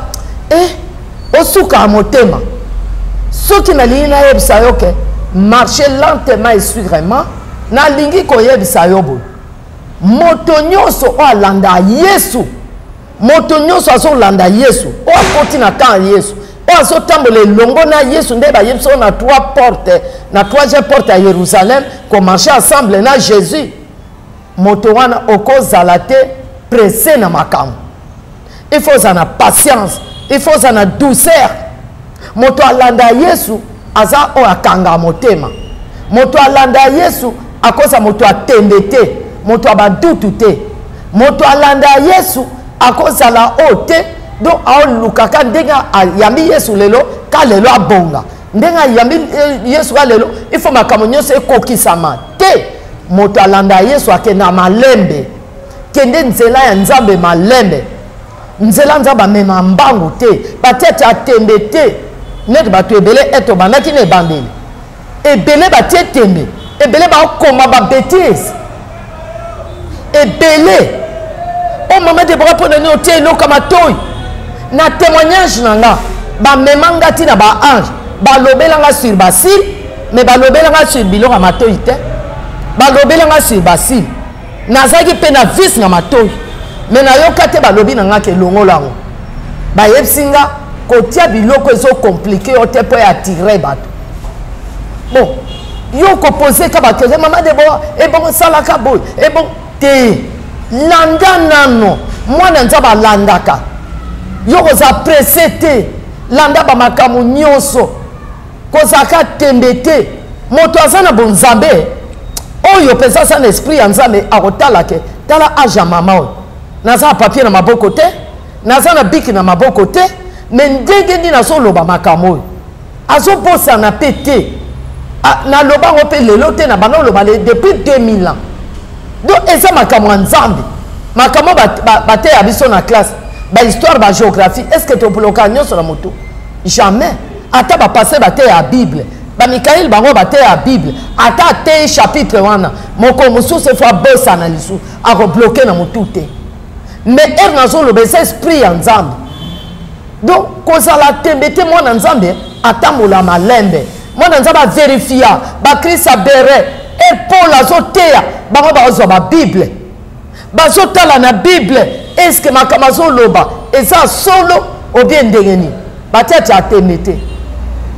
osuka ya motema soki nalingi nayebisa yo ke marcher lentement et sûrement nalingi koyebisa yo boye moto nyonso oyo alanda Yesu moto nyonso azolanda Yesu oyo akoti na temps ya Yesu oyo azotambola elongo na Yesu nde bayebisa oyo na troisième porte ya Jérusalem komarche ensemble na Jésus moto wana okozala te pressé na makambo il faut ozala na patience il faut ozala na douceur moto alanda Yesu aza oyo akanga motema moto alanda Yesu akoza moto atembe te moto abadutu te moto alanda Yesu akozala oyo te donc aolukaka ndenge ayambi Yesu lelo ka lelo abonga ndenge ayambi Yesu ka lelo il faut makambo nyonso ekokisama te moto alanda Yesu akenda malembe kende nzela ya Nzambe malembe nzela Nzambe amema mbangu te batete atembe te neti bato ebele eto bandaki na ebandeli ebele batie tembe ebele bakoma babétise ebele o Maman Déborah mpo nani otie eloko matoi na témoignage na nga bamemanga ntina baange balobelanga sur basile mais balobelanga sur biloko ya matoi te balobelanga sur basile nazalaki mpe na vise na matoi mais nayoka te balobi na nga ke longola yango bayebisi nga kotia biloko ezokomplike yo te mpo eatire bato bon yo kopose ka bakeze Maman Déborah ebongo salaka boye ebongo te landa nano mwana Nzambe alandaka yo koza presse te landa bamakambo nyonso kozaka tembe te moto aza na bonzambe oyo mpenza aza na esprit ya Nzambe akotala ke tala age ya mama oyo naza na papier na maboko te naza na biki na maboko te me ndenge nini azoloba makambo oyo azobosana mpe te naloba ngo mpe lelo te na bana oloba depuis 2000 ans donc eza makambo ya Nzambe makambo bateya biso na classe bahistoire bagéographie est ce que topoloka nyonso na moto jamais ata bapaster bateya ya bible ba Mikael bango ba te la Bible ata te chapitre wana moko mususu fois bossa na lisu a bloquer na mutute mais nazo le bese esprit en Nzambe donc kozala tembete mwana Nzambe atamola malembe mwana Nzambe a vérifier ba Christ abere et Paul azotea bango ba zo ba Bible bazotala na Bible est-ce que makamazo loba eza solo ou bien ndengeni batia temete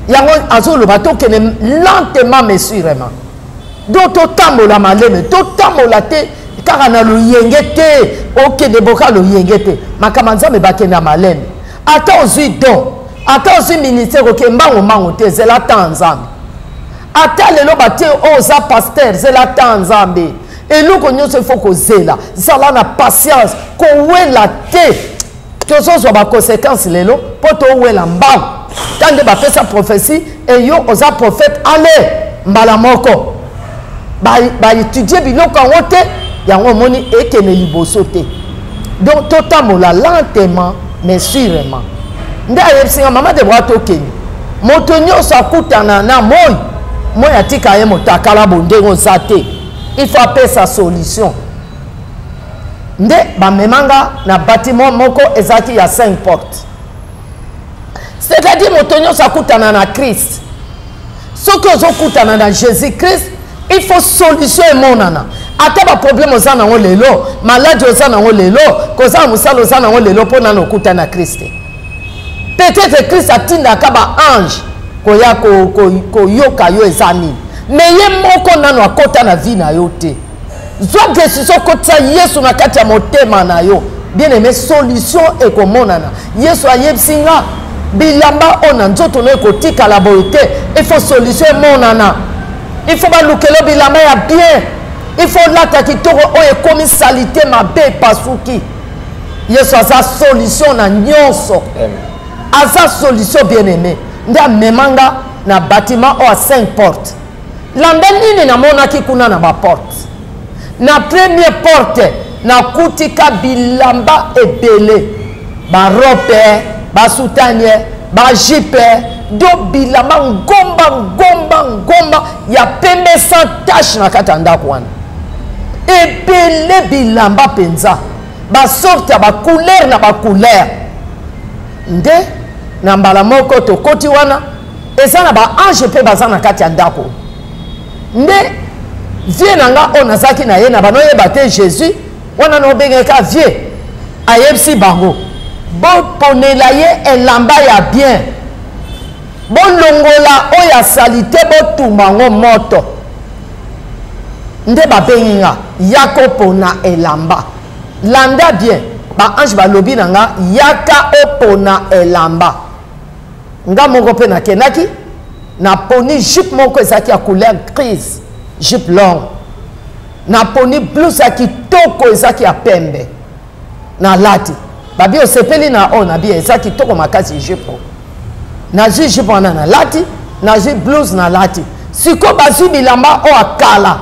yango azoloba tokene lentement mais sûrement donc totambola maleme totambola te kaka na luyenge te okende boka luyenge te makama Nzambe bakenda maleme ata ozwi don ata ozwi ministère oke mbango te zela ta Nzambe ata lelo bate oza pasteur zela ta Nzambe eloko nyonso ifo kozela zala na patience kowela te tozozwa ba conséquences lelo po towela mbango tande bapesa prophétie et yo oza prophète ale mbala moko ba étudier biloko yango te yango moni ekene liboso te donc totamola lentement mais sûrement nde ayebisinga mama de bwa tokeni moto nyonso akutana na moi atika ye moto akala bondenge oza te il faut apesa solution nde bamemanga na bâtiment moko ezaki ya 5 portes c'est-à-dire moto nyonso akutana na Christ soki ozokutana na Jésus-Christ il faut solution emonana ata baproblème oza nango lelo maladi oza nango lelo kozala mosala oza nango lelo mpo nana okutana na Christ peut-être Christ atindaka baange koya koyoka yo eza nini mais ye moko nano akota na vie na yo te zwa décision kotisa Yesu na kati ya motema na yo bien aimé solution ekomonana Yesu ayebisinga bilamba ona nzoto no ekotikala boye te il faut solution emonana il faut balukelo bilamba ya bien il faut lata kitoko oyo ekomi salite mabe epasuki Yesu aza solution na nyonso aza solution bien aimé nde amemanga na bâtiment oyo a 5 portes landa nini namonaki kuna na baporte na première porte na kutika bilamba ebele barope basutanie bajipe do bilamba ngomba ya pembe sans tache na kati ya ndako wana ebele bilamba penza basorte ya bacouleur na bacouleur nde na mbala moko tokoti wana eza na baange mpe baza na kati ya ndako nde vie nanga o nazaki na ye na banoyeba te Jésus wana na obengeka vie ayebisi bango boponela ye elamba ya bien bolongola oyo asali te botumba ngo moto nde babenginga yaka opona elamba landa bien baange balobi na nga yaka opona elamba nga moko mpe nakendaki naponi jupe moko ezalaki ya couleur grise jupe longue naponi blouse ya kitoko ezalaki ya pembe na lati babi osepeli na o na bi eza kitoko makasi jupe nazwi jupe wana na lati nazwi blouse na lati siko bazwi bilamba o akala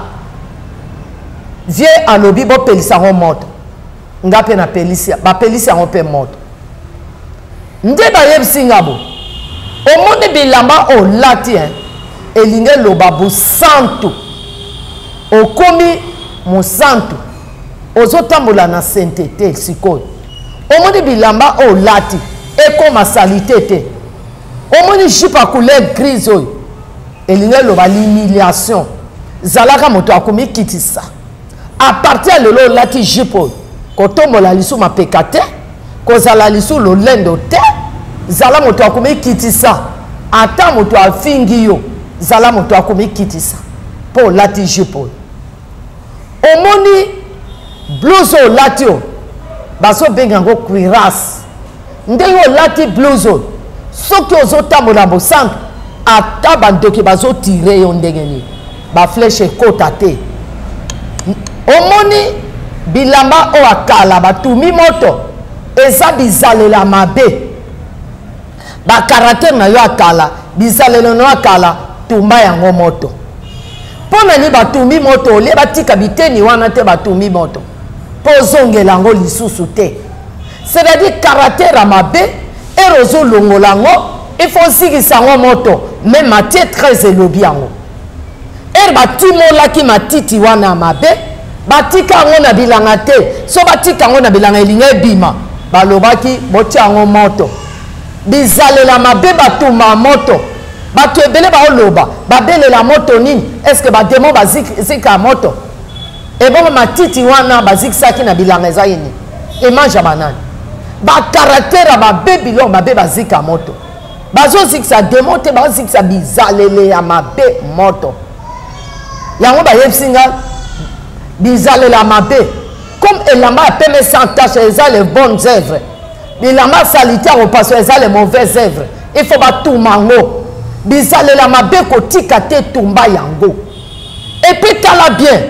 vie alobi bopelisa yango moto nga mpe bapelisi yango mpe moto nde bayebisi nga bo omoni bilamba olati elingi eloba busantu okomi mosantu ozotambola na sainteté sikoyo omoni bilamba olati ekoma salite te omoni jupe ya couleur grise oyo elingi eloba l'humiliation zalaka moto akomi kitisa a partir lelo olati jupe oyo kotombola lisu mapeka te kozala lisu lolendo te zala moto akomi kitisa ata moto afingi yo zala moto akomi kitisa po olati jupe oyo omoni blouse olati oyo bazobenga yango cuirasse ndenge olati blouse oyo soki ozotambola bosantu ata bandoki bazotire yo ndenge nini bafleshe ekota te omoni bilamba oyo akala batumi moto eza bizalela mabe bakaratere na yo akala bizalelo na yo akala tumba yango moto mpo nani batumi moto olie batika biteni wana te batumi moto mpo ozongela yango lisusu te c'est-à-dire karatere ya mabe ere ozolongola yango ifo ozikisa yango moto mais Matthieu 13 elobi yango batimolaki matiti wana mabe batika yango na bilanga te so batika yango na bilanga elinga ebima balobaki botia yango moto bizalela mabe batuma moto bato ebele baoloba babelela moto nini est-ce que bademo bazika moto ebongo matiti wana bazikisaki na bilanga eza yini emanja banani bakaraktere mabe biloko mabe bazika moto bazozikisa demo te bazozikisa bizalele ya mabe moto yango bayebisi nga bizalela mabe comme elamba apeme sans tache eza les bonnes œuvres bilamba salitaire au passé eza les mauvaises œuvres il faut batuma yango bizalela mabe kotika te tumba yango et puis tala bien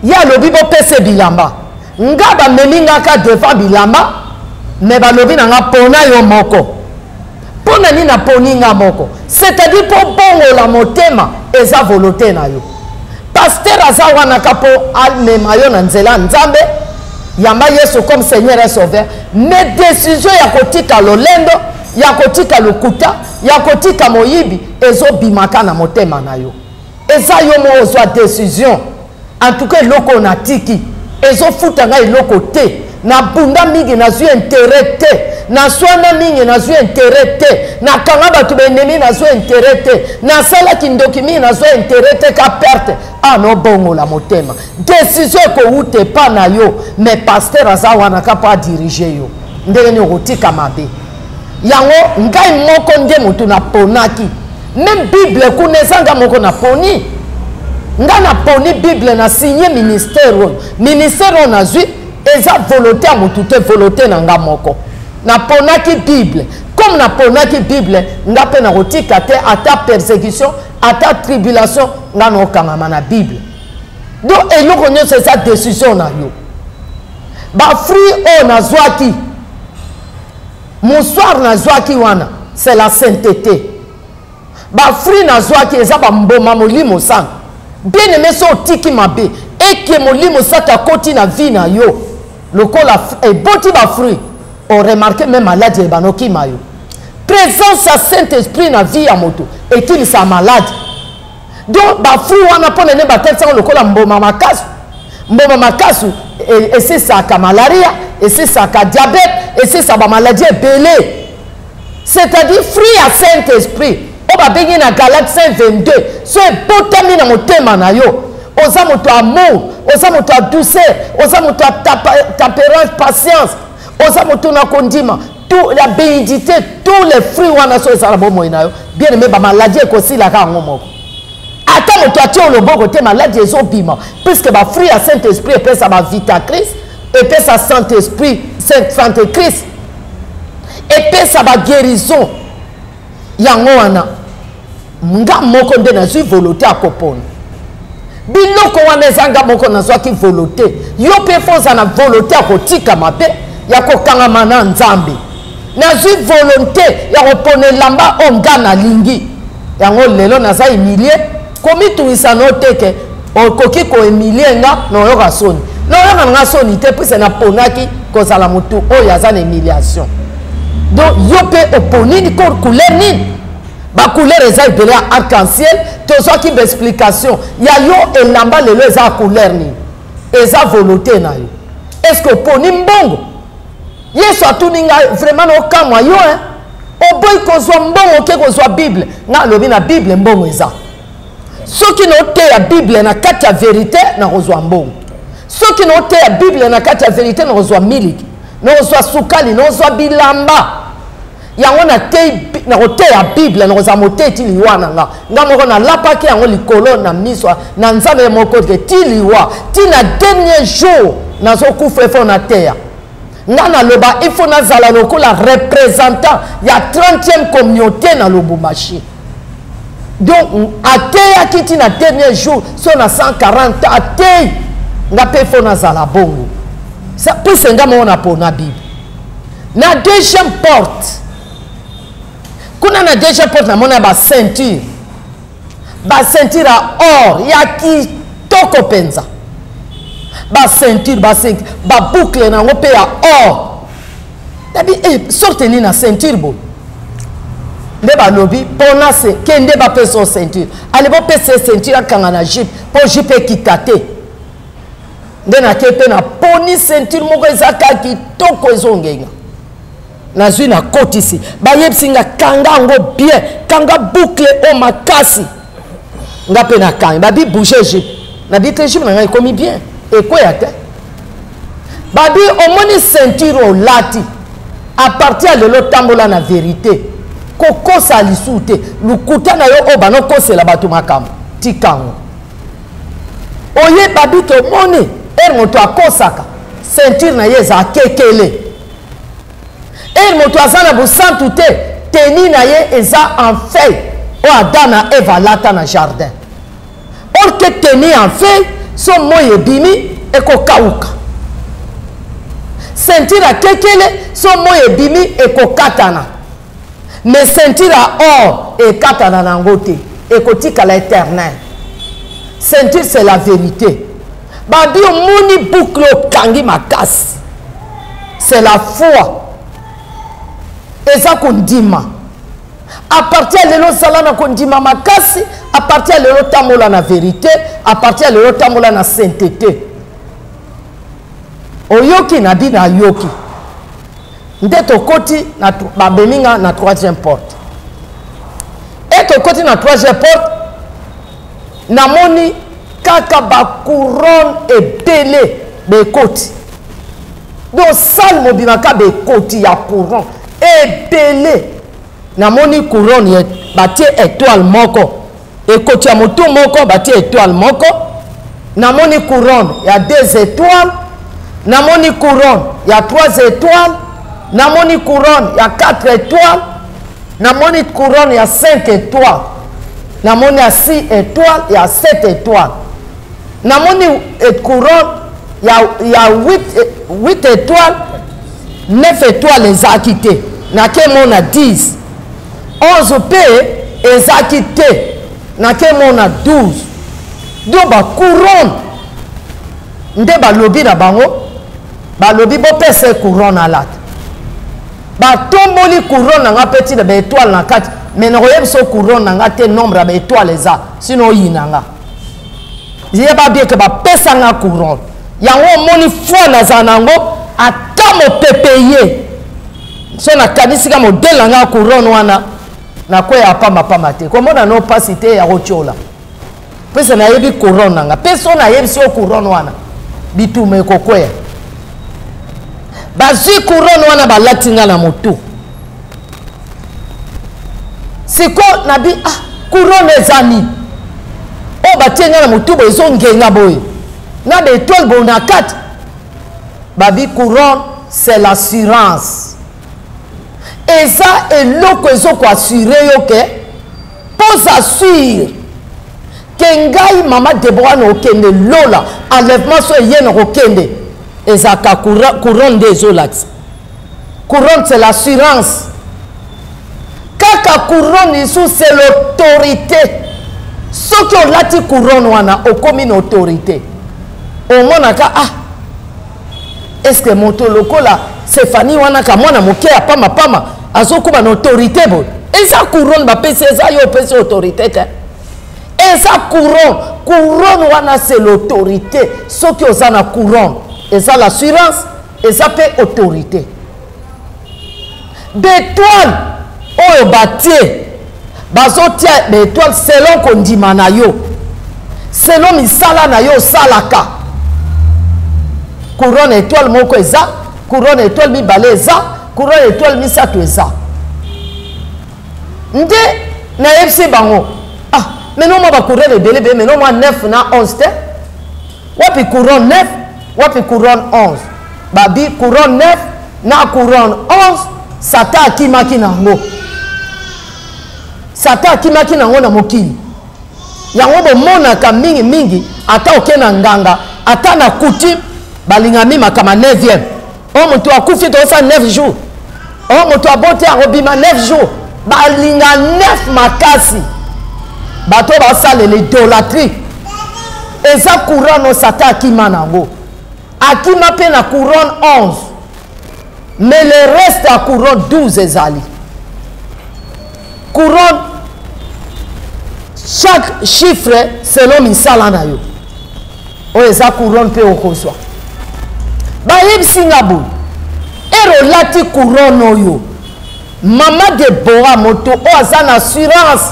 ya lobi bopese bilamba nga bamemi ngaka devant bilamba mais balobi nanga pona yo moko pona nini naponi nga moko c'est-à-dire po bongola motema eza volonté na yo pasteur aza wana kapo amema yo na nzela nzambe yamba Yesu comme Seigneur et Sauveur mais décision ya kotika lolendo ya kotika lokuta ya kotika moyibi ezobimaka na motema na yo eza yo mo ozwa décision en tout cas eloko na tiki ezofuta nga eloko te na bunda mingi nazwi intérêt te na swana mingi nazwi intérêt te na kanga bato benemi nazwi intérêt te na salaki ndoki mingi nazwi intérêt te ka perte no bongola motema décision ekowute pa na yo mais pasteur aza wana kapo adirige yo ndenge nini okotika mabe yango ngai moko nde motu naponaki même bible kuna ezanga moko naponi nga naponi bible na signé ministère oyo nazwi eza volonté ya motu te volonté na nga moko naponaki bible comme naponaki bible nga mpe nakotika te ata persécution ata tribulation nga naokangama na bible donc eloko nyonso eza décision na yo bafruit oyo nazwaki mosoir nazwaki wana c'est la sainteté bafruit nazwaki eza bamboma molimo sango bien aimé so otiki mabe eke molimo sata koti na vie na yo lokola eboti bafruit oremarke me maladi ebanokima yo présence ya Saint-Esprit na vie ya moto ekilisa maladi donc bafruit wana mpo nene batekisango lokola mboma makasu esisaka malaria esisaka diabète esisa bamaladi ebele c'est-à-dire fruit ya Saint-Esprit o babengi na Galate 5:22 so ebotami na motema na yo oza moto amour oza moto ya douceur oza moto ya tempérance patience oza moto na kondima la bénédicité tous les fruits wana so ezala bomoi na yo bien aimé bamaladi ekosilaka yango moko ata moto atie oloboko te maladi ezobima puisque bafruit ya Saint-Esprit epesa bavita Christ epesa Saint-Esprit Saint Christ epesa baguérison yango wana nga moko nde nazwi volonté akopona biloko wana ezanga moko nazwaki volonté yo mpe foza na volonté akotika mabe ya kokangama na nzambe nazwi volonté ya kopona elamba oyo nga nalingi yango lelo naza emilie komitungisa no teke okoki koemilie nga naoyoka soni naoyoka nanga soni te puise naponaki kozala motu oyo aza na humiliation donc yo mpe oponini couleur nini bacouleur eza ebele ya arc-en-ciel tozwaki baexplication ya yo elamba lelo eza couleur nini eza volonté na yo est-ce que oponi mbongo Yesu atuni nga vraiment okamwa yo oboyi kozwa mbongo oke kozwa bible nga alobi na bible mbongo eza soki naoteya bible na kati ya vérité nakozwa mbongo soki naoteya bible na kati ya vérité nakozwa miliki nakozwa sukali nakozwa bilamba yango nakoteya bible nakozwa motei ti liwa na nga moko nalapaki yango likolo na miso na nzambe moko te ti liwa ti na dernier jour nazokufa efo nateya nga naloba il faut nazala lokola représentant ya 30e communauté na Lubumbashi donc ateyaki ti na dernier jour so na 140 atei nga mpe fo nazala bongo puse nga moko napona bible na deuxième porte kuna na deuxième porte namona baceinture ya or ya kitoko mpenza baceinture baboucle nango mpe ya or tabi sorte nini na ceinture boye nde balobi pona se kende ba peso ceinture ale bo pese ceinture akanga na jupe po jupe ekita te nde nake pe na poni ceinture moko ezaka kitoko ezongenga nazwi na kotisi bayebisi nga kanga yango bien kanga boucle o makasi nga pe na kangi babi bouger jupe nabi te jupe na ngai ekomi bien ekweya te babi omoni ceinture olati à partir de lelo tambola na vérité kokosa lisu te lukuta na yo o banokosela bato makambo tikango oye babi ke omoni moto akosaka ceinture na ye eza akekele moto aza na busantu te teni na ye eza en feuille oyo Adam na Eve alata na jardin or ke teni en feuille so moi ebimi ekokauka ceinture akekele so moi ebimi ekokatana mais ceinture or ekatana nango te ekotikala éternel ceinture c'est la vérité babi omoni boucle okangi makasi c'est la foi eza kondima à partir ya lelo osala na kondima makasi à partir ya lelo otambola na vérité à partir ya lelo otambola na sainteté oyoki na bino ayoki nde tokoti babeminga na troisième porte e tokoti na troisième porte namoni kaka bacouronne ebele bekoti donc sale mobimaka bekoti ya couronne ebele namoni couronne batie étoile moko ekoti ya motu moko batie étoile moko namoni couronne ya 2 étoiles namoni couronne ya 3 étoiles namoni couronne ya 4 étoiles namoni couronne ya 5 étoiles namoni ya 6 étoiles ya 7 étoiles namoni couronne ya 8 étoiles 9 étoiles ezaki te nake mona 10 11 mpe ezaki te nake mona 12 donc bacouronne nde balobi na bango balobi bopesa couronne alata batomboli couronne nanga peti na baétoile na kati mais nakoyebisa couronne nanga te nombre ya baétoile eza sino oyinanga yeba bien ke bapesa nga couronne yango omoni foi naza nango ata mopepe ye so nakanisika modele nanga couronne wana nakweya pambapamba te komona no pasi te ya kotiola pesa nayebi couronne nanga mpe so nayebisi yo couronne wana bituma ekokweya bazwi couronne wana balati nga na motu siko nabi couronne eza nini oyo batie nga na motu boye ezongenga boye na baétoile boye na kati babi couronne c'est l'assurance eza eloko ezokoassure yo ke pose assure ke ngai mama Deborah na okende lola enlèvement so eye na kokende ezaka couronne nde ezolakisa couronne c'est l'assurance kaka couronne isu c'est l'autorité soki olati couronne wana okomi na autorité omonaka est-ce que moto lokola Stéphanie wana ka mwana moke ya pama azokuba na autorité boye eza couronne bapesi eza yo opesi autorité te eza couronne wana c'est l'autorité soki oza na couronne eza l'assurance eza mpe autorité d'étoile oyo batie bazotia baétoile selon kondima na yo selon misala na yo osalaka couronne étoile moko eza couronne étoile mibale eza couronne étoile misato eza nde nayebisi bango meno mwa bacouronne ebele beye meno mwa 9 na 11 te wapi couronne 9 wapi couronne 11 babi couronne 9 na couronne 11 satan akimaki nango satan akimaki nango na mokili yango bomonaka mingi ata oke na nganga ata na coutume balinga mimaka ma 9e o moto akufi tosa 9 jours o moto abote akobima 9 jours balinga 9 makasi bato basalela idolâtrie eza couronne o satan akima nango akima mpe na couronne 11 mais le reste ya couronne 12 ezali couronne chaque chiffre selon misala na yo oyo eza couronne mpe okozwa bayebisinga boye ero olati couronne oyo mama Debora moto oyo aza na assurance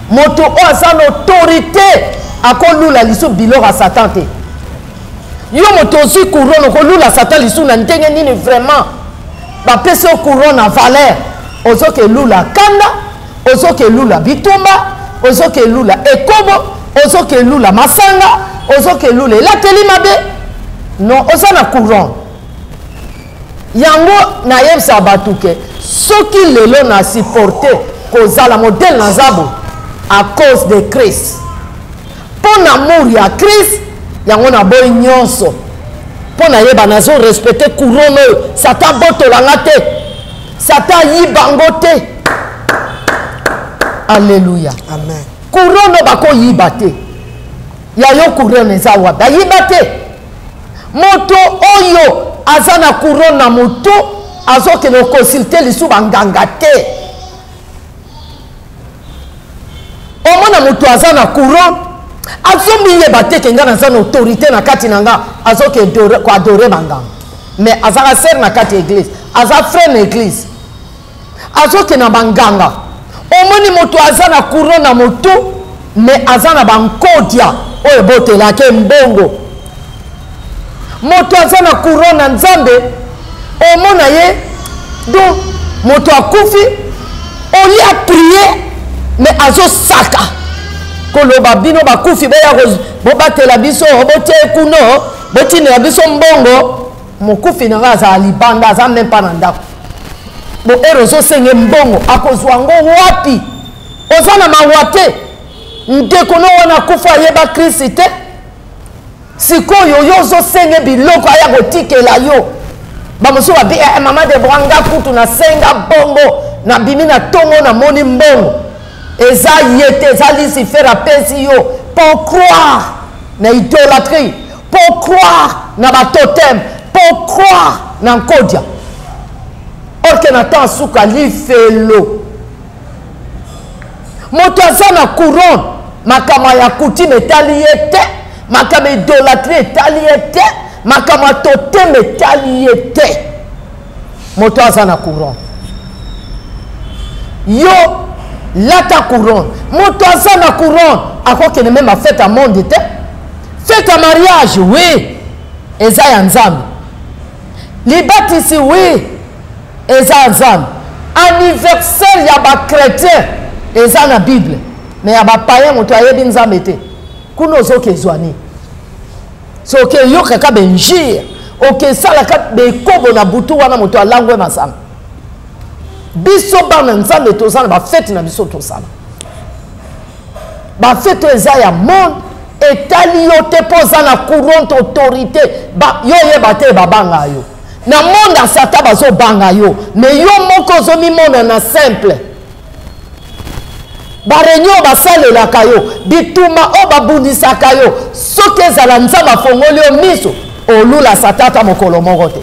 moto oyo aza na autorité akolula lisu biloko ya satan te yo moto ozwi couronne okolula satan lisu na ndenge nini vraiment bapesi yo couronne na valeur ozokelula kanda ozokelula bitumba ozokelula ekobo ozokelula masanga ozokelula elateli mabe non oza na couronne yango nayebisa bato ke soki lelo na supporte kozala modèle na zabo à cause de Christ mpo na amour ya Christ yango na boyi nyonso mpo na yeba nazo respecte couronne oyo satan botolanga te satan yibango te alléluia Amen. couronne bakoyiba te ya yo couronne eza wapi bayiba te moto oyo aza na couronne na moto azokende okonsulte lisu banganga te omona moto aza na couronne azomiyeba te ke nga naza na autorité na kati na nga azokende koadore banganga mais azaka ser na kati ya église aza frère na église azokende na banganga omoni moto aza na couronne na moto mais aza na bankodia oyo ebotelake mbongo moto aza na couronne na nzambe omona ye donc moto akufi oli a prier mais azosaka koloba bino bakufi beya bobatela biso botie kuno botinela biso mbongo mokufi nanga azala libanda aza même pas na ndako bo ero ozosenge mbongo akozwa yango wapi oza na mawa te ndeko no wana kufa ayeba Kristi te sikoyo yo ozosenge biloko aya kotikela yo bamosusu babi mama Debora nga kutu nasenga bongo nabimi na ntongo namoni mbongo eza ye te eza Lucifer apesi yo pour croire na idolâtrie pour croire na batotem pour croire na nkodia orke na temps suka lifelo moto aza na couronne makambo ya coutume etali ye te makambo idolâtrie etali ye te makambo ya totem etali ye te moto aza na couronne yo lata couronne moto aza na couronne akokende même afete ya monde te fete ya mariage oui eza ya nzambe libatisi oui eza ya nzambe anniversaire ya bachrétien eza na bible mais ya bapayen moto ayebi nzambe te kuna ozokezwa nini soki eyokaka benjire okesalaka bekobo na butu wana moto alangwe masanga biso bana nzambe tozala bafete na biso tosala bafete eza ya monde etali yo te mpo oza na courante autorité yo yeba te babanga yo na monde ya sata bazobanga yo mais yo moko ozomimona na simple bareunion basalelaka yo bitumba oyo babundisaka yo soki ezala nzambe afongoli yo miso olula sata ata mokolo moko te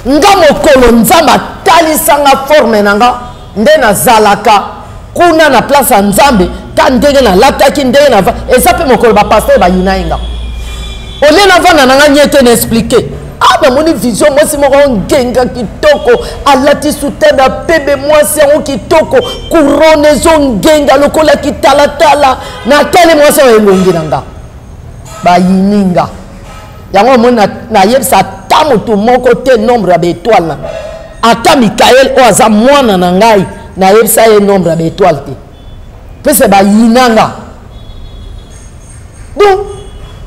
nga mokolo nzambe atalisanga forme na nga nde nazalaka kuna na place ya nzambe ta ndenge nalataki ndenge na eza mpe mokolo bapaster bayinai nga olie navanda na nga nyete na explike namoni vision mwasi moko ngenga kitoko alati sutana ya pembe mwasi yango kitoko couronne ezongenga lokola kitalatala natali mwasi yango elongi na nga bayini nga yango omoni nayebisa ata moto moko te nombre ya baetoile na ata Mikael oyo aza mwana na ngai nayebisa ye nombre ya baetoile te mpese bayinanga donc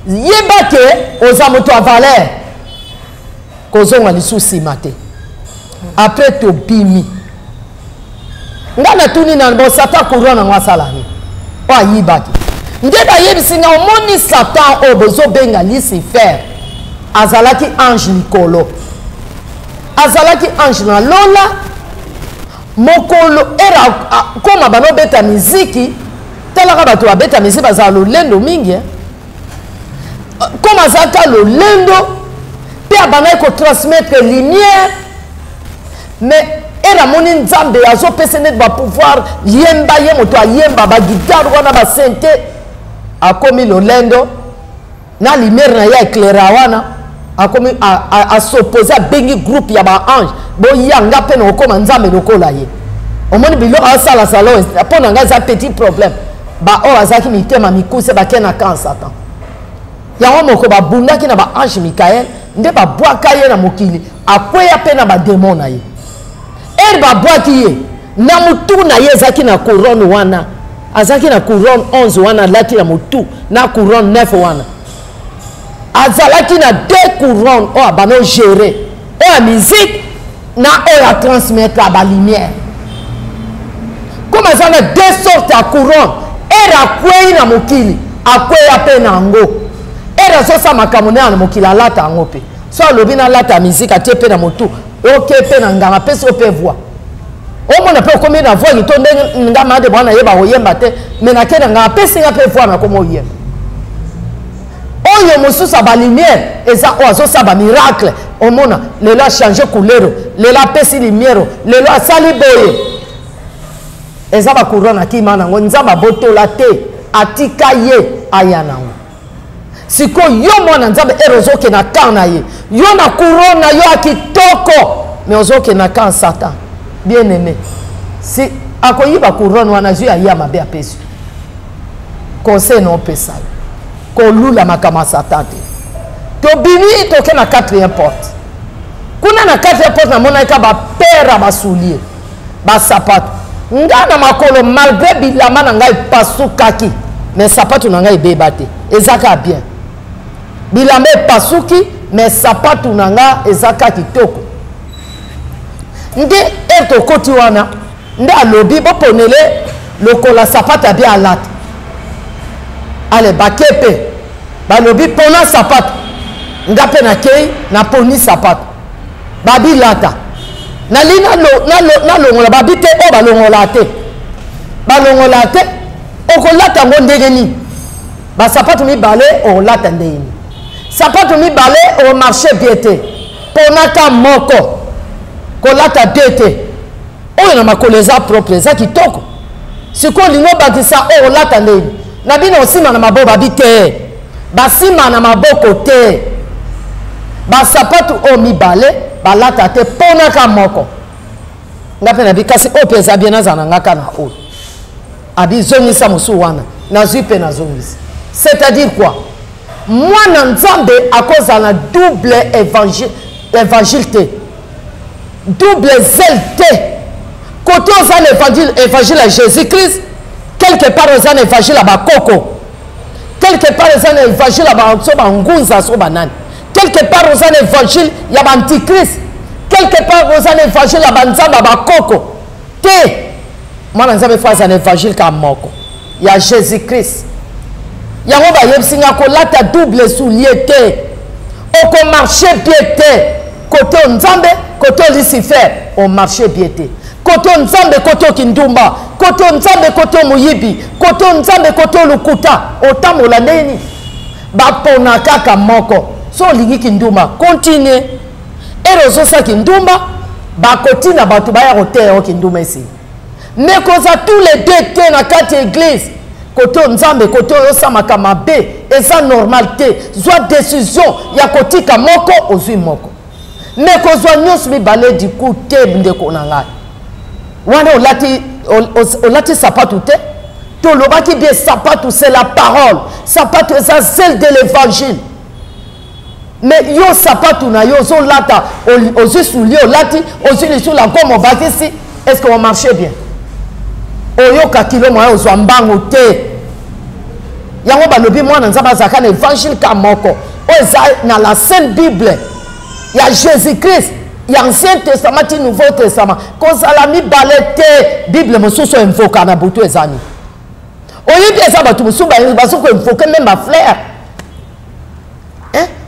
yeba ke oza moto ya valeur kozonga lisusu nsima te apres tobimi nga natuni na bosatan couronne nango asalani oyo ayibaki nde bayebisi nga omoni satan oyo bozobenga Lucifer azalaki ange likolo azalaki ange na lola mokolo era koma banobeta miziki talaka bato babeta miziki bazala lolendo mingi koma azalaka lolendo mpe abandaki kotransmettre lumière mais et la moni nzambe azo pesene ba pouvoir yemba ye moto yemba ba guitare wana ba sente akomi lolendo na lumière na ya éclaira wana akomi a s'opposer à bengi groupe ya ba ange bo yanga pe no koma nzambe lokola ye omoni bilo asala salon pona nga za petit problème ba o azaki mitema mikuse ba kena kan satan yango moko ba bundaki na ba ange Michael nde ba bwaka ye na mokili akweya pe na ba démon na ye ba bwaki ye na mutu na ye zaki na couronne wana azaki na couronne 11 wana laki na mutu na couronne 9 wana azalaki na 2 couronnes o abano gérer o la musique na o la transmettre à la lumière comme ça na 2 sortes de couronne era kwei na mokili akweya pe na ngo era so sa makamune na mokili alata ngo pe so lobi na lata musique atie pe na mutu ok pe na ngama pe so pe voix o mona pe komi na voix to ndenge ngama de bwana yeba oyemba te mais na kena ngama pe singa pe voix na komo oyemba oyo mosusu ba lumière eza o azo sa ba miracle o mona lelo a changer couleur lelo a pesi lumière lelo a sali boye eza ba couronne akima nango nzamba botola te atika ye aya nango siko yo mwana nzambe erozoke na kana ye yo na couronne na yo akitoko mais ozoke na kan satan bien aimé si akoyiba couronne wana zui aya mabe apesu conseil non pesa kolula makama satan te to bini toke na 4e porte kuna na 4e porte na mona ka ba pera ba soulier ba sapato nga na makolo malgré bilama na ngai pasukaki mais sapato na ngai bebate ezaka bien bilamba pasuki mais sapato na nga ezaka kitoko nde eto koti wana nde alobi boponele lokola sapata bi alata ale bakepe balobi pona sapato nga pe na kei na poni sapato babi lata na lina na longola babi te o balongola te okolata ngo ndenge nini basapato mibale olata ndenge nini sapato mibale o marché bien te pona ka moko kolata dete oyo na makolo eza propre eza kitoko siko lingo bakisa o lata ndeni na bino osima na maboko babi te basima na maboko te basapatu o mibale balata te pona ka moko nga pe na bikasi o pesa bien azana ngaka na o abi zongisa musu wana na zipe na zongisa c'est-à-dire quoi mwana nzambe akoza na double évangile te double zèle te côté aux évangile à Jésus-Christ quelque part aux évangile à bakoko quelque part aux évangile à bangunza so banane quelque part aux évangile ya antichrist quelque part aux évangile à banzamba bakoko te mwana nzambe fa un évangile ka moko ya Jésus-Christ yango ba yebsinga ko lata double soulier te oko marcher bien te côté nzambe côté Lucifer on marché bien te côté nzambe côté kindumba côté nzambe côté muyibi côté nzambe côté lukuta otamola ndeni bapona kaka moko so lingi kindumba continue erozo sa kindumba bakotina batu baya koteya kindumba esi mais koza tous les deux te na kati église côté nzambe côté osamaka mabe eza normal te zwa décision ya kotika moko ozwi moko mais kozwa nyonso mibale du coup te ndeko na ngai wana olati sapato te tolobaki bien sapato c'est la parole sapato eza celle de l'évangile mais yo sapato na yo ozolata ozwi soulier olati ozwi lisula nkoma obakisi est-ce qu'on marche bien oyoka kilo moya ozwa mbango te yango balobi mwana nzambe azalaka na évangile ka moko oyo eza na la sainte bible ya Jésus-Christ ya ancien testament ti nouveau testament kozala mibale te bible mosusu invoka na butu ezani oyebi eza bato mosusu bazoko invoke même bafrère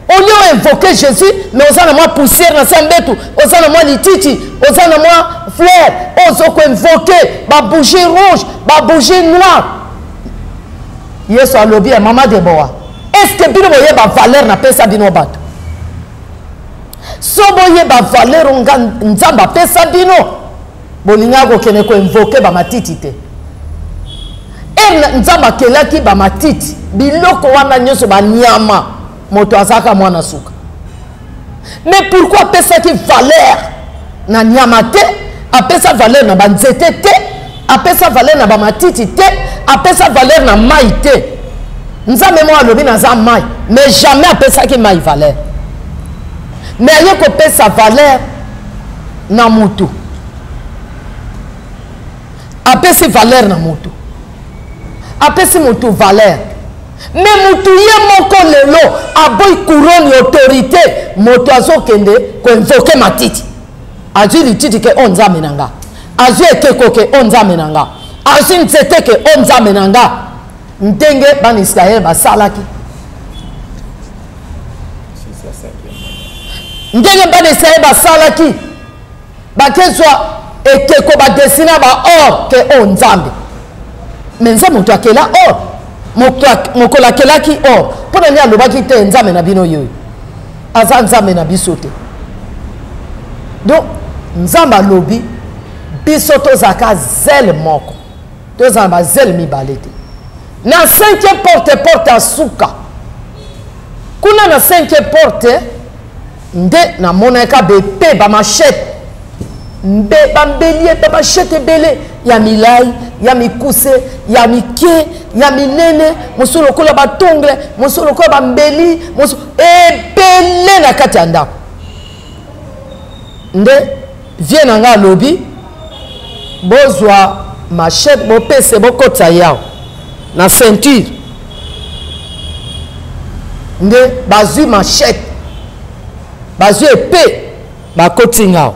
au lieu invoquer Jésus mais oza na mwa poussière na sa mbetu oza na mwa lititi oza na mwa fleur ozoko invoke babougie rouge babougie noire yesu alobi ya mama deboa est-ce que bino boyeba valeur na pesa bino bato so boyeba valeur nga nzamba pesa bino bolinga kokene ko invoquer ba matiti te nzamba kelaki ba matiti biloko wana nyoso ba nyama moto azaka mwana suka. Mais pourquoi apesaki valeur na nyama te, apesa valeur na banzete te, apesa valeur na ba matiti te, apesa valeur na mai te? Nzambe mo alobi na za mai, mais jamais apesaki mai valeur. Mais aye ko pesa valeur na mutu. Apesi valeur na mutu. Apesi mutu valeur. Mais mutu ye moko lelo aboy couronne autorité moto azokende ko invoquer matiti. Azu lititi ke onza menanga. Azu ekeko ke onza menanga. Azu nzete ke onza menanga. Ndenge ban Israël basalaki. Ndenge ban Israël basalaki. Bakezwa ekeko ba desina ba or ke onzambe. Menza moto akela or. Mokola kelaki or. Pona ni alobaki te nzambe na bino yoyo. Aza nzambe na biso te. Donc nzamba lobi biso tozaka zel moko. Tozamba zel mibale te. Na 5e porte asuka. Kuna na 5e porte nde na moneka bepe ba machette. Mbe bambelie ba machette belé ya milai, ya mikuse, ya mike, ya minene, musolo kola ba tongle, musolo kola ba mbeli, musolo ebele na kati ya ndako. Nde vie na nga lobi bozwa machette bo pese bo kota yao na ceinture. Nde bazui machette, bazui épée ba koti ngao.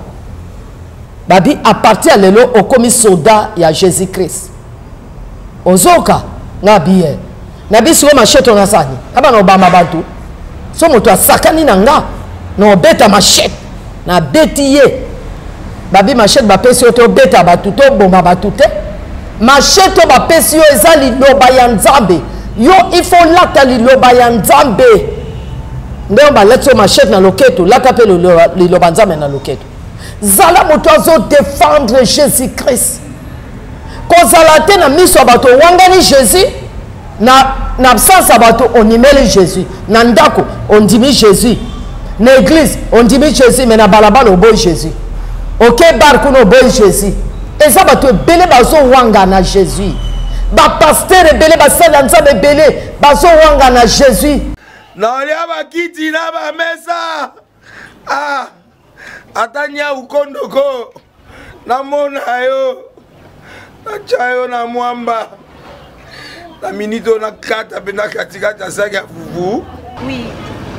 Babi à partir de là au commis soldat ya Jésus-Christ. Ozoka na biye. Na biso machette on asani. Aba no bamba bantu. So moto asakani nanga no beta machette na betiye. Babi machette ba pesi to beta batu to bomba batu te. Machette ba pesi yo ezali loba ya Nzambe. Yo il faut lata li loba ya Nzambe. Ndio ba letso machette na loketo, lata pe li loba Nzambe na loketo. Zala moto azo défendre Jésus-Christ. Kozala te na miso bato wangani Jésus na absence bato on imeli Jésus. Na ndako on dimi Jésus. Na église on dimi Jésus mais na balabala on boy Jésus. OK bar kuno boy Jésus. Eza bato belé bazo wanga na Jésus. Ba pasteur belé ba sala nzambe belé bazo wanga na Jésus. Na olia ba kiti na ba mesa. Ah atanya ukondoko na mona yo na chayo na mwamba na minito na kata bena katikata saki ya fufu. Oui,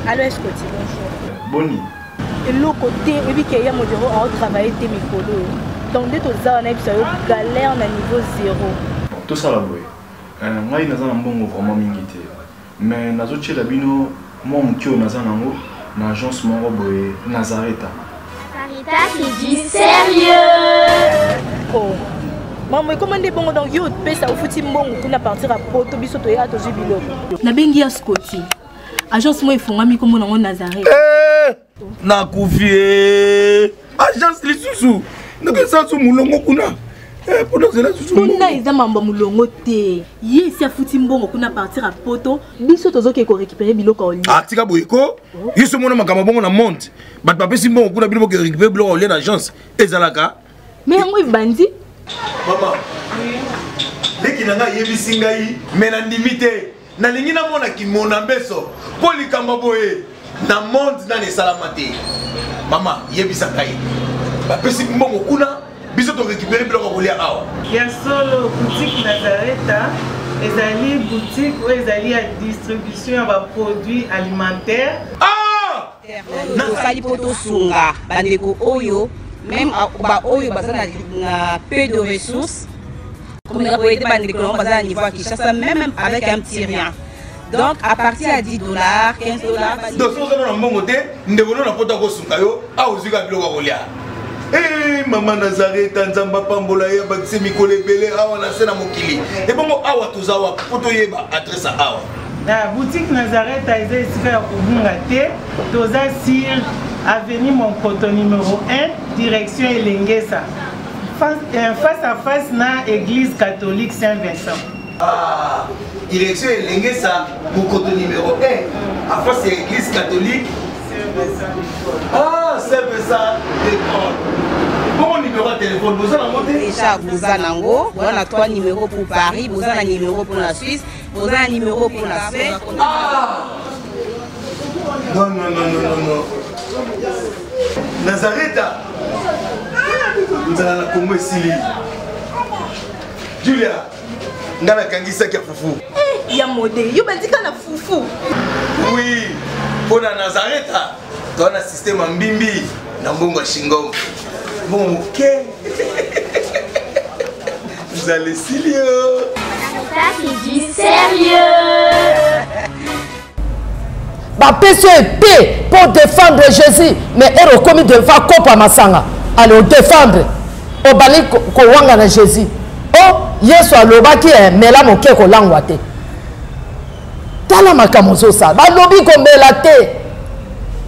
alors est-ce que tu bonjour Boni et l'autre côté et puis qu'il y a mon bureau à travailler tes micros donc dès que ça on a eu galère na niveau 0 tout ça là boy ngai naza na mbongo vraiment mingi te mais nazo tchela bino moi mukio naza nango na agence moko boy Nazareta. C'est du sérieux. Oh. Maman, comment on dit bon donc yo pesa au fouti mbongo kuna partir à poto biso to ya to jibilo. Na bengi ya Scotty. Agence moi ifungami comme on Nazareth. Na kufie. Agence lisusu. Ndeke sansu mulongo kuna. Pendant que là susu. Kuna iza mamba mulongo te. Ye si afuti mbongo kuna partir à poto biso tozo ke ko récupérer biloko oli. Ah tika boyeko. Yeso mona makamba bongo na monte. Bat papé si mbongo kuna biloko ke récupérer biloko oli na agence. Ezalaka. Mais moi bandi. Maman. Deki nanga yebisi ngai mena ndimite. Na lingi na mona ki mona beso. Poli kamba boye. Na monte na ne salamate. Maman yebisa ngai. Ba pesi mbongo kuna biso to récupérer biloko kolia awa. Ya solo boutique Nazareta ezali boutique où ezali à distribution de produits alimentaires. Ah! Na sali poto sunga bandeko oyo même ba oyo bazana na peu de ressources comme la boîte bandeko on bazana niveau Kinshasa même avec un petit rien. Donc à partir à $10, $15. Donc si on a un bon côté, nous devons na poto ko sunga yo a uzika biloko kolia. Eh maman Nazareth nzamba pambola ya bakise mikole belé awa na sena mokili. Et bon awa tozawa poto yeba adresse awa. La boutique Nazareth a été ici à Kubungate, Toza Sir, avenue Monkoto numéro 1, direction Elengesa. face à face na église catholique Saint-Vincent. Ah, direction Elengue ça, mon côté numéro 1. En face c'est l'église catholique Saint-Vincent. Ah, Saint-Vincent de Paul. Bon numéro de téléphone, vous en avez déjà, vous en avez. On a 3 numéros pour Paris, vous avez un numéro pour la Suisse, vous avez un numéro pour la Suède. Ah! Non. Nazareth. Nous allons la Congo ici. Julia, nous allons kangisa kia fufu. Il y a modé, il y a un fufu. Oui, pour la Nazareth, tu as un système en bimbi, dans Bongo Shingo. Bon, ok. Vous allez sérieux. Ça, c'est du sérieux. Bah, PCP pour défendre Jésus, mais elle a commis de faire Kopa Masanga. Alors, défendre. Au bali Kowanga na Jésus. Oh, Yesu alobaki mais là mon keko langwate. Tala makamozo ça. Ba lobi ko melate.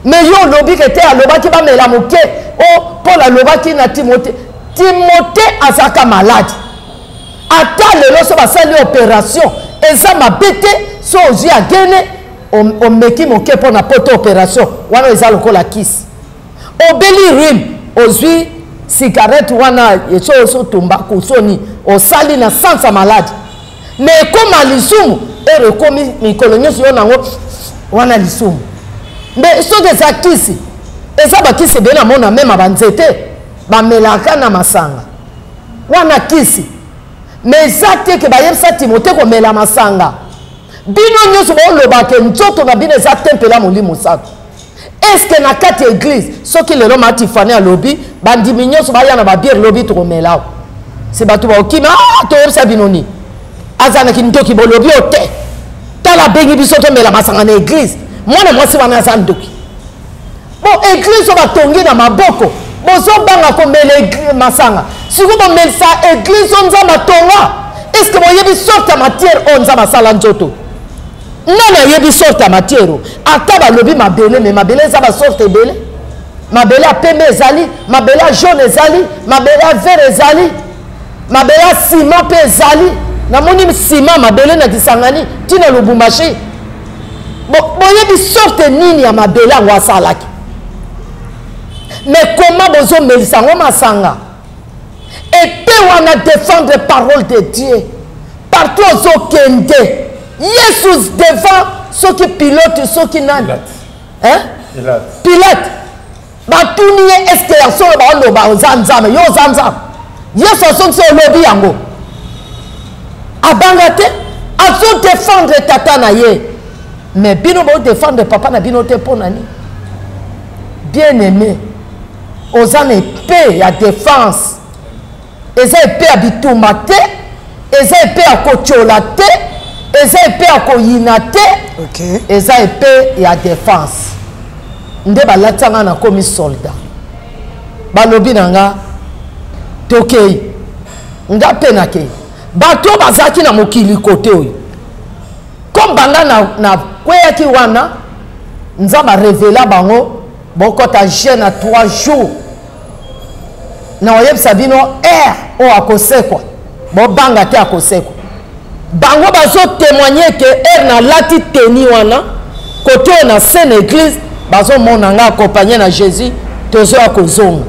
Mais yo lobi kete alobaki ba mela moke. Oh, Paul alobaki na Timothée. Timothée azaka malade. Ata lelo so basali opération. Eza mabete so ozi agene o meki moke pour na poto opération. Wana eza lokola kiss. Obeli rim ozwi cigarette wana yeso so tumba kusoni o sali na sansa malade. Mais comme lisumu e rekomi mikolonyo so nango wana lisumu. Mais so des akisi eza bakisi bena mona même abanzete ba melaka na masanga. Wana kisi. Mais ça te ke ba yebsa Timothée ko mela masanga. Bino nyoso bo lobake nzoto na bino za tempela molimo sato. Est-ce que na kati église ce qui le nom a tifane à lobby bandimi nyoso ba yana ba bière lobby to mela. C'est batu ba okima to yebsa binoni. Azana ki ntoki bo lobby ote. Tala bengi biso to mela masanga na église. Mwana mwasi wana za ndoki. Bon église ba tongi na maboko. Bozo banga ko mela masanga. Si vous mettez ça église on za matonga. Est-ce que vous avez sorte matière on za masala nzoto? Non, il y a des sortes de matière. Ataba lobi ma belle, mais ma belle ça va sortir belle. Ma belle a pembe ezali, ma belle a jaune ezali, ma belle a vert ezali, ma belle a ciment pe ezali. Na moni ciment ma belle na kisangani, tina lubumbashi. Bon, il y a des sortes nini ya ma belle a wasalaki. Mais comment bozo melisango masanga? Et puis on a défendre la parole de Dieu. Partout aux kende. Yesus devant ceux qui pilotent, ceux qui n'ont. Hein? Pilote. Batuni est-ce que la soeur va le ba zanzam yo zanzam. Yesus son se lobby yango. Abangate azo défendre tata na ye. Mais bino bo défendre papa na bino te ponani. Bien aimé. Ozane épée ya défense. Eza épée à bitumate. Eza épée à kocholate. Eza épée à koyinate. OK. Eza épée ya défense. Nde balatanga na komi soldat. Balobi nanga tokei. Nga penake. Bato bazaki na mokili kote oyo. Comme banga na kweyaki wana nzamba révéla bango bokota jeune à 3 jours. Na oyebisa bino o akosekwa. Bo banga te akosekwa. Bango bazo témoigner que na lati teni wana kote na sainte église bazo monanga accompagné na Jésus tozo akozonga.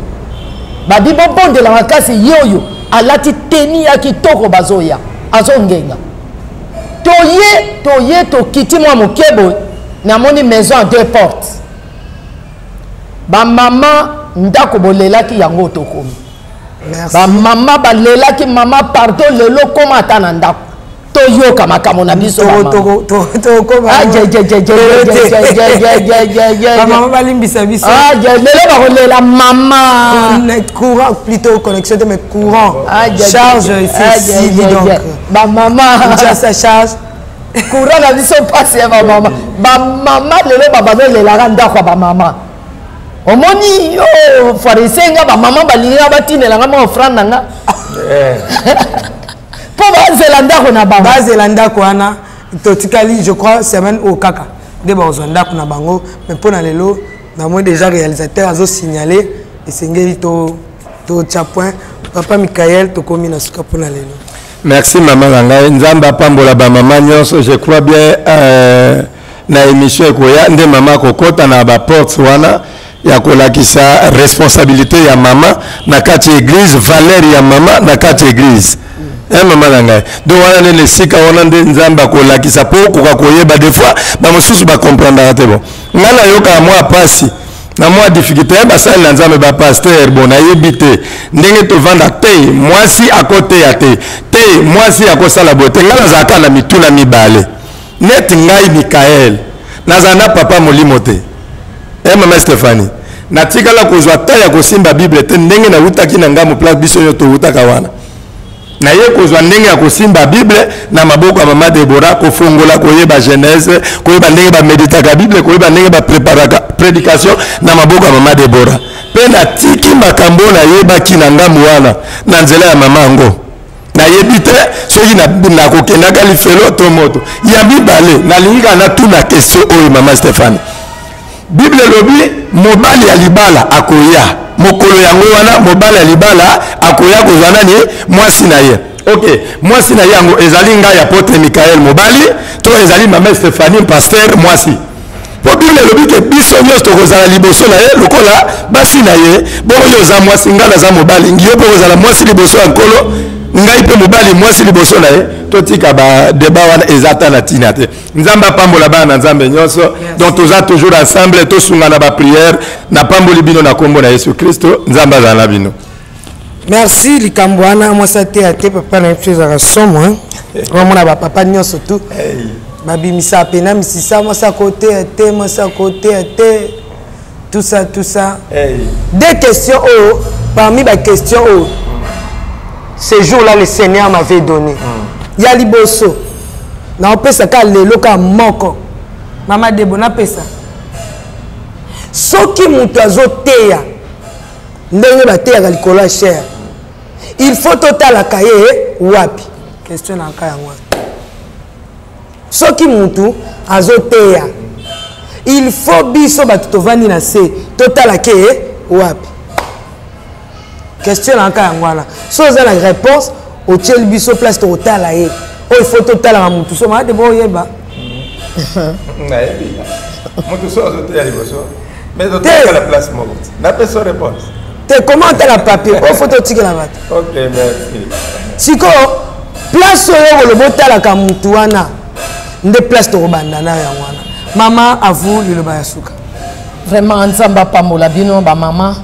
Babi bonde la makasi yoyo alati teni ya kitoko bazo ya azongenga. Toye to kiti mwa mokebo na moni maison à 2 portes. Ba mama ndako bolelaki yango tokomi. Merci. Ba mama balelaki mama pardon lelo koma atana ndako. Toyoka makambo na biso mama. Maman balimbisa biso. Ah, lelo ba kolela mama. Net courant plutôt connexion mais courant. Charge ici donc. Ba mama. Déjà sa charge. Courant na biso passe ba mama. Ba mama lelo ba balela ndako ba mama. Omoni yo farisenga ba mama balinga batinela nga offrande nga. Pour Zélanda qu'on a bango. Zélanda qu'on a totikali je crois semaine au kaka. De Zélanda qu'on a bango mais pour na lelo na moi déjà réalisateur a signalé et sengeli to point Papa Michael, tu commis na suka pona lelo. Merci maman Langai. Nzamba pambola ba maman nyonso, je crois bien na émission ekoya nde maman kokota na ba porte wana ya kolakisa responsabilité ya maman na kati église, valeur ya maman na kati église. Maman Langai. Donc wana ne sika wana nde nzamba kolakisa po koka koyeba des fois ba mosusu ba comprendre te bon. Ngana yoka moi pasi. Na moi difficulté ba ça na nzambe ba pasteur bon ayebité ndenge to vanda te moi si à côté ya te moi si à kosa la beauté ngala zaka na mituna mibale net ngai Michael nazana papa molimo te mama Stéphanie natika la kozwa ta ya kosimba bible te ndenge na utaki na ngamu place biso yo to utaka wana na ye kozwa ndenge ya kosimba bible na maboko ya mama Deborah kofongola koyeba Genèse koyeba ndenge ba méditaka bible koyeba ndenge ba préparaka prédication na maboko ya mama Deborah pe na tiki makambo na yeba kinangamu wana na nzela ya mama ngo na yebite soki na kokendaka lifelo to moto ya mibale na linga na tuna question oyo mama Stéphane bible lobi mobali ya libala akoya mokolo yango wana mobali ya libala akoya kozwa nani mwasi na ye ok mwasi na ye yango ezali ngai apôtre Michael mobali to ezali mama Stéphanie pasteur mwasi po bible lobi ke biso nyonso tokozala liboso na ye lokola basi na ye bongo yo oza mwasi ngai naza mobali ngiyo mpe kozala mwasi liboso ya nkolo ngai mpe mobali mwasi liboso na ye totika ba débat wana ezata na tina te nzamba pambola bana nzambe nyonso donc toza toujours ensemble tosunga na ba prière na pamboli bino na kombo na Yesu Kristo nzamba azala bino. Merci likambo wana mwasa te ate papa na chose à somme vraiment ba papa nyonso tout babimisa pena misisa mwasa côté ate mwasa côté ate tout ça deux questions parmi les questions ce jour-là le Seigneur m'avait donné ya liboso na opesa ka lelo ka moko mama Debo na pesa soki mutu azoteya ndenge bateya likolo ya cher il faut totala kaye wapi question na ka yango soki mutu azoteya il faut biso batu tovandi na se totala ke wapi question na ka yango wana so za la réponse au tchel biso place to tala ye o il faut totala na mutu so ma de bo yeba mutu so azoteya liboso mais totala la place moko na personne réponse te comment tala papier o faut totiki la bato ok merci siko place oyo le botala ka mutu wana nde place to banda na yango wana mama avu liloba ya suka vraiment nzamba pambola bino ba mama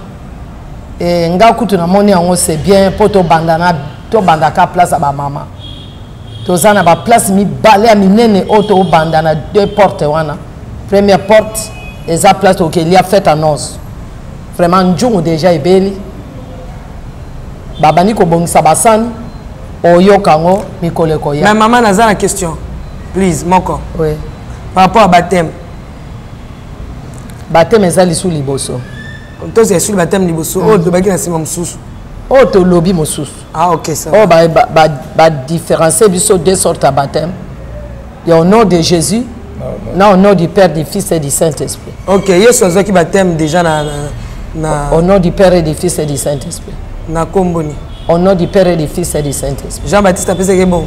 et nga kutu na moni yango c'est bien pour to bandaka place à ba mama tozana ba place mi balé minene auto bandana deux portes wana première porte eza place au qu'il y a fait annonce vraiment njungu déjà ebeli babani ko bongisa basani oyokango mikole ko ya mais maman naza na question please moko oui par rapport à baptême eza lisu liboso tous les sur baptême liboso o to baki na sima mususu o to lobi mususu ah ok ça oh ba différencier biso deux sortes de baptême il y a au nom de Jésus non au nom du Père du Fils et du Saint-Esprit ok yesu azaki baptême déjà na au nom du Père et du Fils et du Saint-Esprit na komboni au nom du Père et du Fils et du Saint-Esprit Jean-Baptiste appelé bon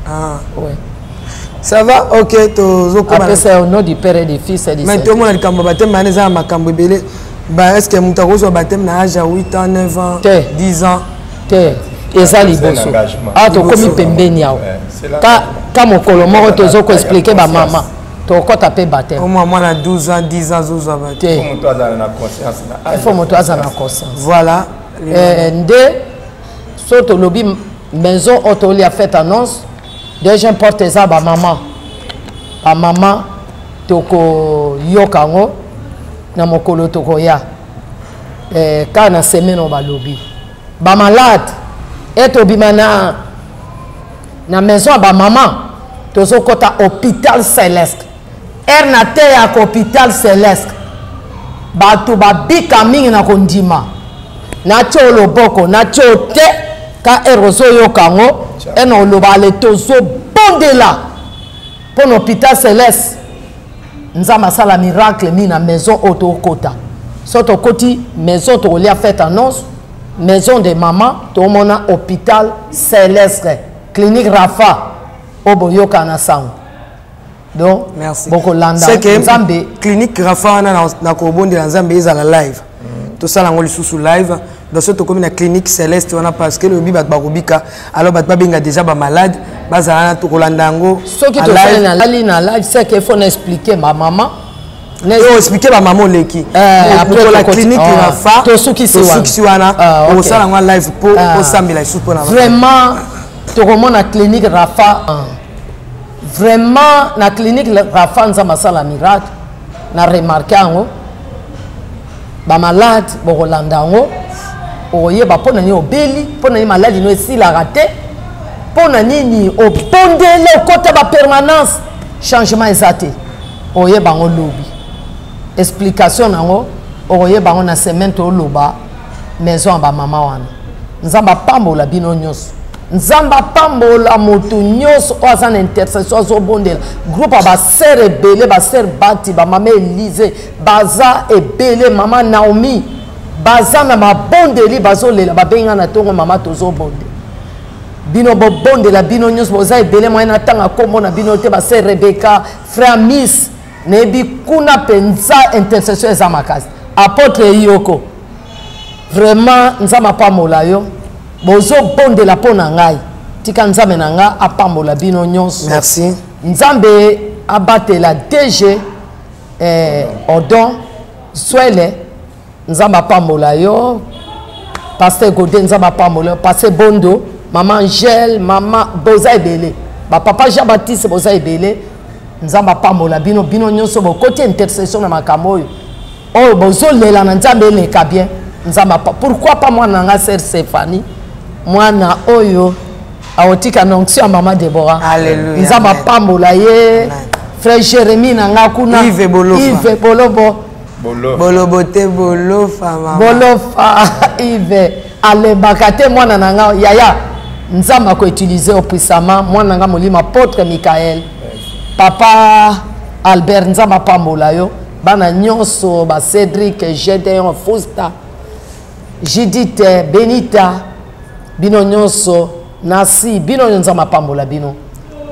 ah oui ça va ok to après c'est au nom du Père et du Fils et du Saint-Esprit mais tout le monde a kambo baptême mané za makambo belé bah est-ce que muta ko baptême na âge 8 ans 9 ans 10 ans eza liboso ah to komi pembeni yao ka mokolo moko tozo ko expliquer ba mama to kota pe baptême au moins na 12 ans 10 ans 12 ans il faut moto azana na conscience na il faut moto azana na conscience voilà nde so to lobi maison auto li a fait annonce déjà porte eza ba mama toko yokango na mokolo toko ya ka na semaine o balobi ba malade et obima na maison ba mama tozo kota hôpital céleste na te ya hôpital céleste bato babika mingi na kondima na tio loboko na tio te ka erozo yokango eno loba le tozo bondela pour l'hôpital céleste nzamba sala miracle mi na maison auto kota soto koti maison to lia fait annonce maison de maman tomona hôpital Céleste clinique Rafa oboyoka na sango donc merci beaucoup landa c'est que Nzambe clinique Rafa na kobonde na Nzambe ezala live tout ça lango lisusu live dans ce comme na clinique Céleste on a parce que le bibat bakubika alors bat babenga déjà ba malade bazala na to kolanda ngo ce qui te fait na live c'est qu'il faut expliquer ma maman faut expliquer ma maman leki après la clinique Rafa to suki siwana on ça lango live pour sambila isusu pour na vraiment to comment na clinique Rafa vraiment na clinique Rafa nzamba sala miracle na remarquer ngo ba malade bokolanda ngo oyeba pona ni obeli pona ni maladi no esila raté pona nini opondele okota ba permanence changement ezate oyeba ngo lobi explication nango oyeba ngo na semaine to loba maison ba mama wana nzamba pambola bino nyos nzamba pambola moto nyos oza na intercession zo bondela groupe ba sœur ebele ba sœur Bati ba mama Elise baza ebele mama Naomi baza na mabondeli bazolela babenga na tongo mama tozo bonde bino bo bondela bino nyos boza ebele moyen na tanga kombo na bino te ba sœur Rebecca frère Miss nebi kuna penza intercession za makasi apôtre Yoko vraiment nzamba pambola yo bozo bondela pona ngai tika nzambe na nga apambola bino nyonso merci nzambe abatela DG Odon Swele nzamba pambola yo pasteur Godin nzamba pambola pasteur Bondo maman Angèle maman boza ebele ba papa Jean Baptiste boza ebele nzamba pambola bino bino nyonso bo côté intercession na makambo yo bozo lela na nzambe leka bien nzamba pourquoi pas moi na nga sœur Stéphanie mwana oyo aotika nonction ya mama Deborah alléluia nzamba pambola ye frère Jérémie na nga kuna Yves Bolobo Bolobo te bolofa mama bolofa Yves alebaka te mwana na nga yaya nzamba ko utiliser puissamment mwana na nga molima apôtre Michael papa Albert nzamba pambola yo bana nyonso ba Cédric Gédéon Fausta Judith Benita bino nyonso nasi bino nzamba pambola bino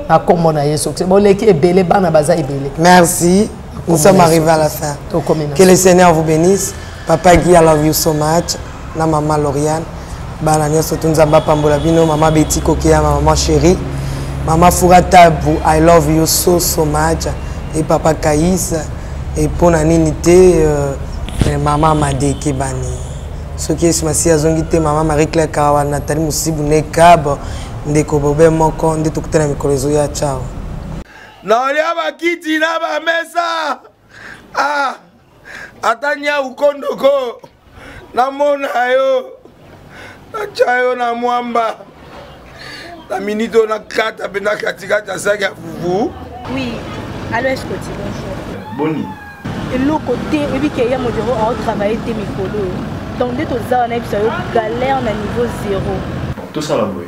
na kombo na Yesu boleki ebele bana baza ebele merci nous sommes arrivés à la fin que le Seigneur vous bénisse papa Guy I love you so much na maman Lauriane bana nyonso nzamba pambola bino maman Betty Kokeya maman chérie maman Fouratabu I love you so much et papa Kaïs et pour nini te maman Madeke bani ce qui est masi azongite maman Marie-Claire Karawa Nathalie Musibu Nekab ndeko bobe moko nde tukutana mikolezo ya chao na olia bakiti na ba mesa atanya ukondoko na mona yo na chayo na mwamba na minito na kata pena katikata saka fufu oui allo est-ce que tu bonjour Boni et le côté et puis qu'il y a mon bureau à travailler tes micros donc dès que ça on a galère na niveau 0 tout ça là boy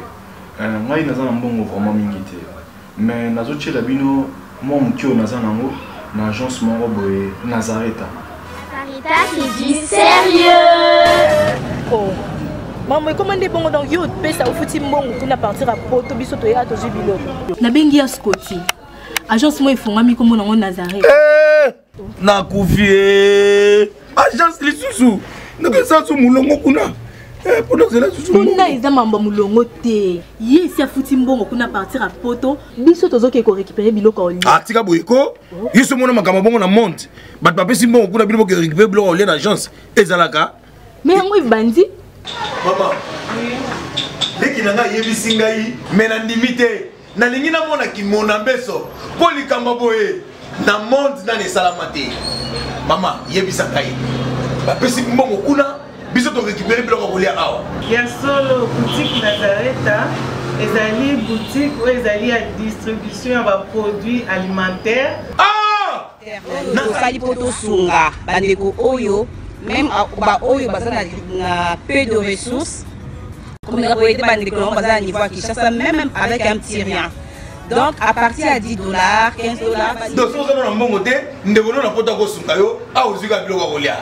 ngai naza na mbongo vraiment mingi te mais nazotiela bino moi mokio naza nango na agence moko boye Nazareta Caritas du sérieux. Oh maman comment des bongo donc yo pesa ofuti mbongo kuna partir à poto biso to ya to jubilo na bengi ya Scotty agence moi ifungami comme nango Nazareta na kufie agence lisusu ndeke sansu mulongo kuna pour nous là susu kuna eza mambo mulongo te yesi afuti mbongo kuna partir à poto biso tozoke ko récupérer biloko oli tika boyeko yeso mona makambo bongo na monte bat papesi mbongo kuna biloko récupérer biloko oli na agence ezalaka mais yango bandi mama leki nanga yebisi ngai mais na ndimite na lingi na mona kimona mbeso po likamba boye na monde na nesalama te mama yebisa ngai bapesi mbongo kuna biso to récupérer biloko kolia awa ya solo boutique Nazareta ezali boutique ou ezali ya distribution ya ba produits alimentaires tosali po tosunga bandeko oyo même ba oyo baza na peu de ressources comme la boyete bandeko on baza na niveau à Kinshasa même avec un petit rien donc à partir à $10 $15 donc so na mbongo te ndeko na pota ko sunga yo a ozika biloko kolia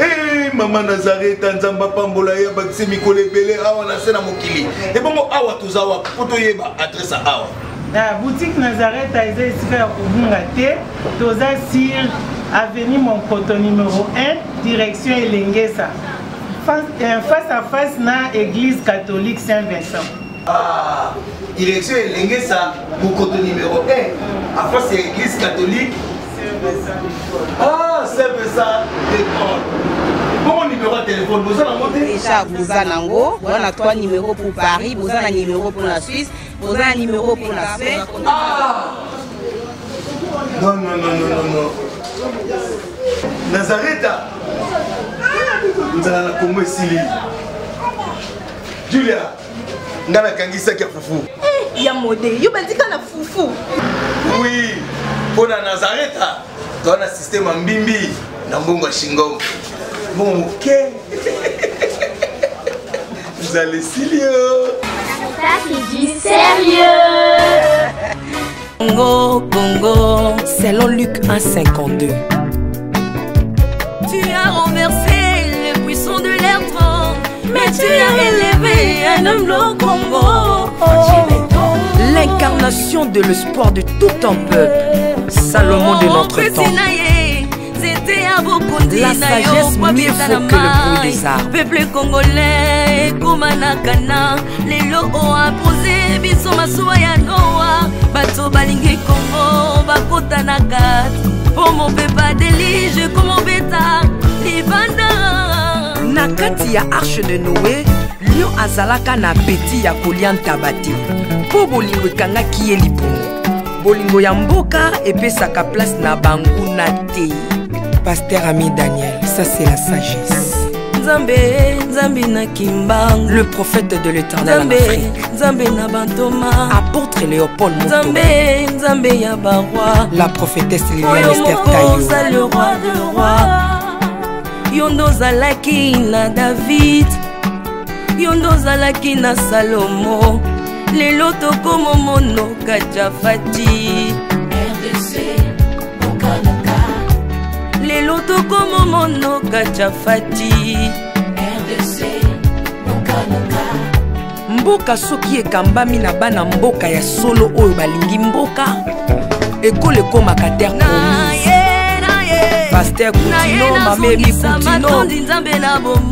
Eh maman Nazareth nzamba pambola ya bakise mikolo ebele awa na se na mokili. Et bon awa tozawa poto yeba adresse awa. La boutique Nazareth a été ici à Kubungate, Toza Sir, avenue Monkoto numéro 1, direction Elengesa. Face à face na église catholique Saint-Vincent. Ah, direction Elengesa, Monkoto numéro 1, à face à l'église catholique Saint-Vincent. Ah, Saint-Vincent d'école. Bon numéro de téléphone, vous allez monter. Déjà, vous avez on a 3 numéros pour Paris, vous avez un numéro pour la Suisse, vous avez un numéro pour la Suède. Ah! Non. Nazareth, nous allons la Congo Sili. Julia, nous allons kangisa kia foufou. Eh, ya modé, yo bandika na foufou. Oui, pour la Nazareth, tu as un système en bimbi, dans Bongo Shingom. Bon, ok. Vous allez Silio. Ça qui dit sérieux. Congo, selon Luc 1,52. Tu as renversé le puissant de l'air trône, mais tu as élevé un homme au Congo. L'incarnation de l'espoir de tout un peuple, Salomon de notre temps. La sagesse mieux faut que le bruit des arbres. Peuple congolais, Komanakana, les lots ont imposé, biso masuaya noa, bato balingi Congo, bakota nakat, pour mon peuple délige, comme mon bêta, libanda. Nakati ya arche de Noé, lion azalaka na beti ya kolian tabati, po bolingo kanga kiye libongo, bolingo ya mboka epesaka place na bangu na te. Pasteur Ami Daniel, ça c'est la sagesse. Le prophète de l'Éternel en Afrique. Apôtre Léopold Moutouma. La prophétesse Liliane Esther Tayo. Le roi de roi. Yondo Zalaki na David. Yondo Zalaki na Salomo. Les loto comme mono Kajafati. Les lotos comme mono Kachafati. RDC, mboka soki ekambami na bana mboka ya solo oyo balingi mboka ekole komaka terre promise. Pasteur Koutino, Mamemi Koutino,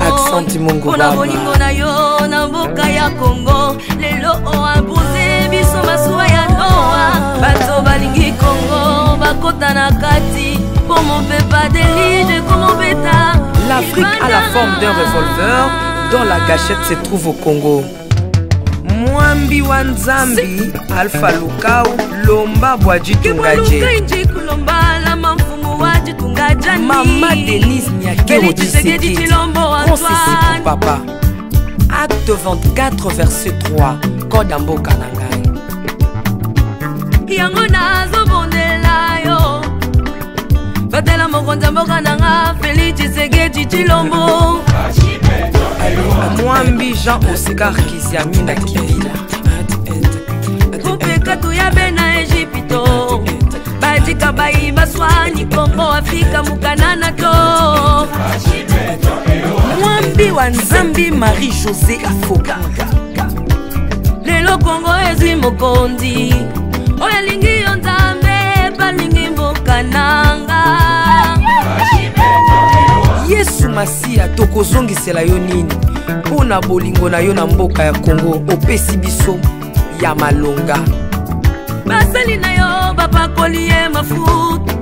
Accent Mongo Baba. Bolingo na yo na mboka ya Congo, lelo o imposé biso masuwa ya Noa. Bato balingi Congo, bakota na kati. L'Afrique a la forme d'un revolver dont la gâchette se trouve au Congo. Mwambi Wanzambi, Alpha Lukao, Lomba Bwadji Tungaje. Maman Denise Nyakero Tshisekedi, Consessi pour papa. Acte 24, verset 3, Kodambo Kanangai. Yango nazo bondela yo. Batela mokonza mboka nanga Félix Tshisekedi Tshilombo. Mwambi Jean Oscar Kiziami na Kibila. Kupeka tuyabe na Egypto. Badika bayi baswani Kongo Afrika mukanana to. Mwambi Wanzambi Marie-Josée Afoka. Lelo Kongo ezi mokondi. Oya lingi yonzambe balingi mboka nanga. Yesu Masia tokozongisela yo nini pona bolingo na yo na mboka ya Congo opesi biso ya malonga. Basali na yo bapakoli ye mafuta.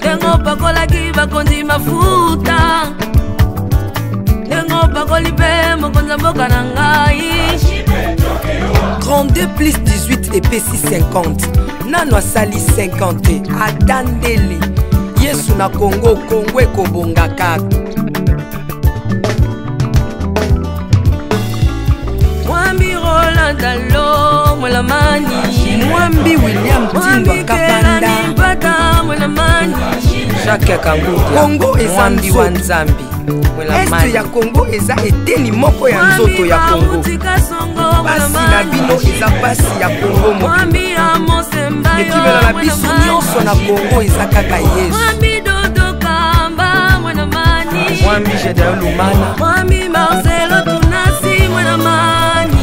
Dengo pakolaki bakonzi mafuta. Dengo pakoli pe mokonza mboka na ngai. 32 plus 18 epesi 50. Nano asali 50 atandeli. Yesu na Congo, Congo ekobonga kaka. Mwambi Roland Dalo, Mwelamani. Mwambi William Timba Kapanda. Jacques Kangudia. Congo ezambi Wanzambi. Est ya Congo eza eteni moko ya nzoto ya Congo. Basi na bino eza basi ya Congo moko. Ekibela na biso nyonso na Congo eza kaka Yesu. Mwambi Jedao Lumana. Mwambi Marcelo Tunasi Mwenamani.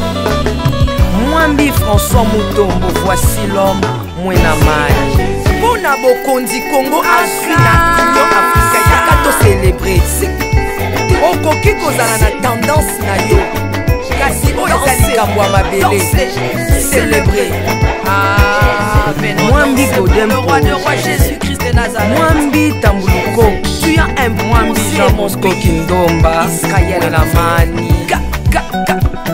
Mwambi François Moutombo, voici l'homme Mwenamani. Pona Bokondi Congo Afrina Union Africa yaka to célébrer. Okoki kozala na tendance na yo. Kasi oyo ezali kamwa mabele. Célébrer. Ah, Mwambi Godem, roi de roi Jésus-Christ de Nazareth. Mwambi Tambuluko, tu as un Mwambi Jean Bosco Kindomba, Israël Lamani,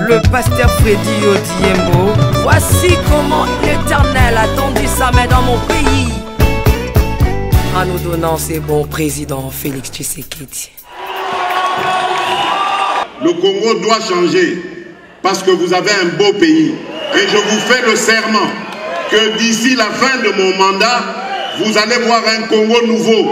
le pasteur Freddy Odiembo. Voici comment l'Éternel a tendu sa main dans mon pays. En nous donnant ces bons présidents Félix Tshisekedi. Le Congo doit changer parce que vous avez un beau pays. Et je vous fais le serment que d'ici la fin de mon mandat, vous allez voir un Congo nouveau.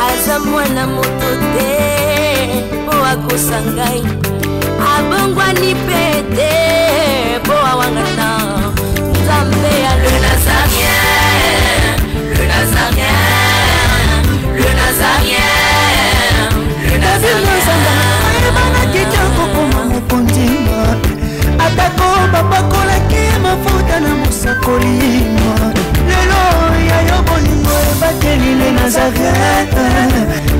Azamwana motote po akosangai abongwani pete po awangata Nzambe ya le Nazarien, le Nazarien, le Nazarien, le Nazarien. Ebana mokondima atako bapakolaki mafuta na mosakolima lelo yayo bolingo ebateli le Nazareth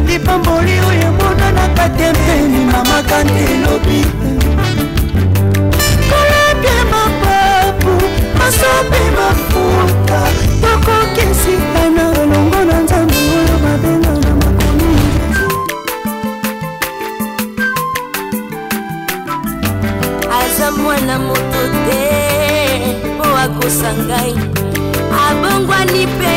lipamboli oyo emonanaka tempeni mama kandelobi kolapie mapapu masopi mafuta tokokisitana elongo na Nzambe oyo babenga na makomi aza mwana moto te po akosangai abongwani pe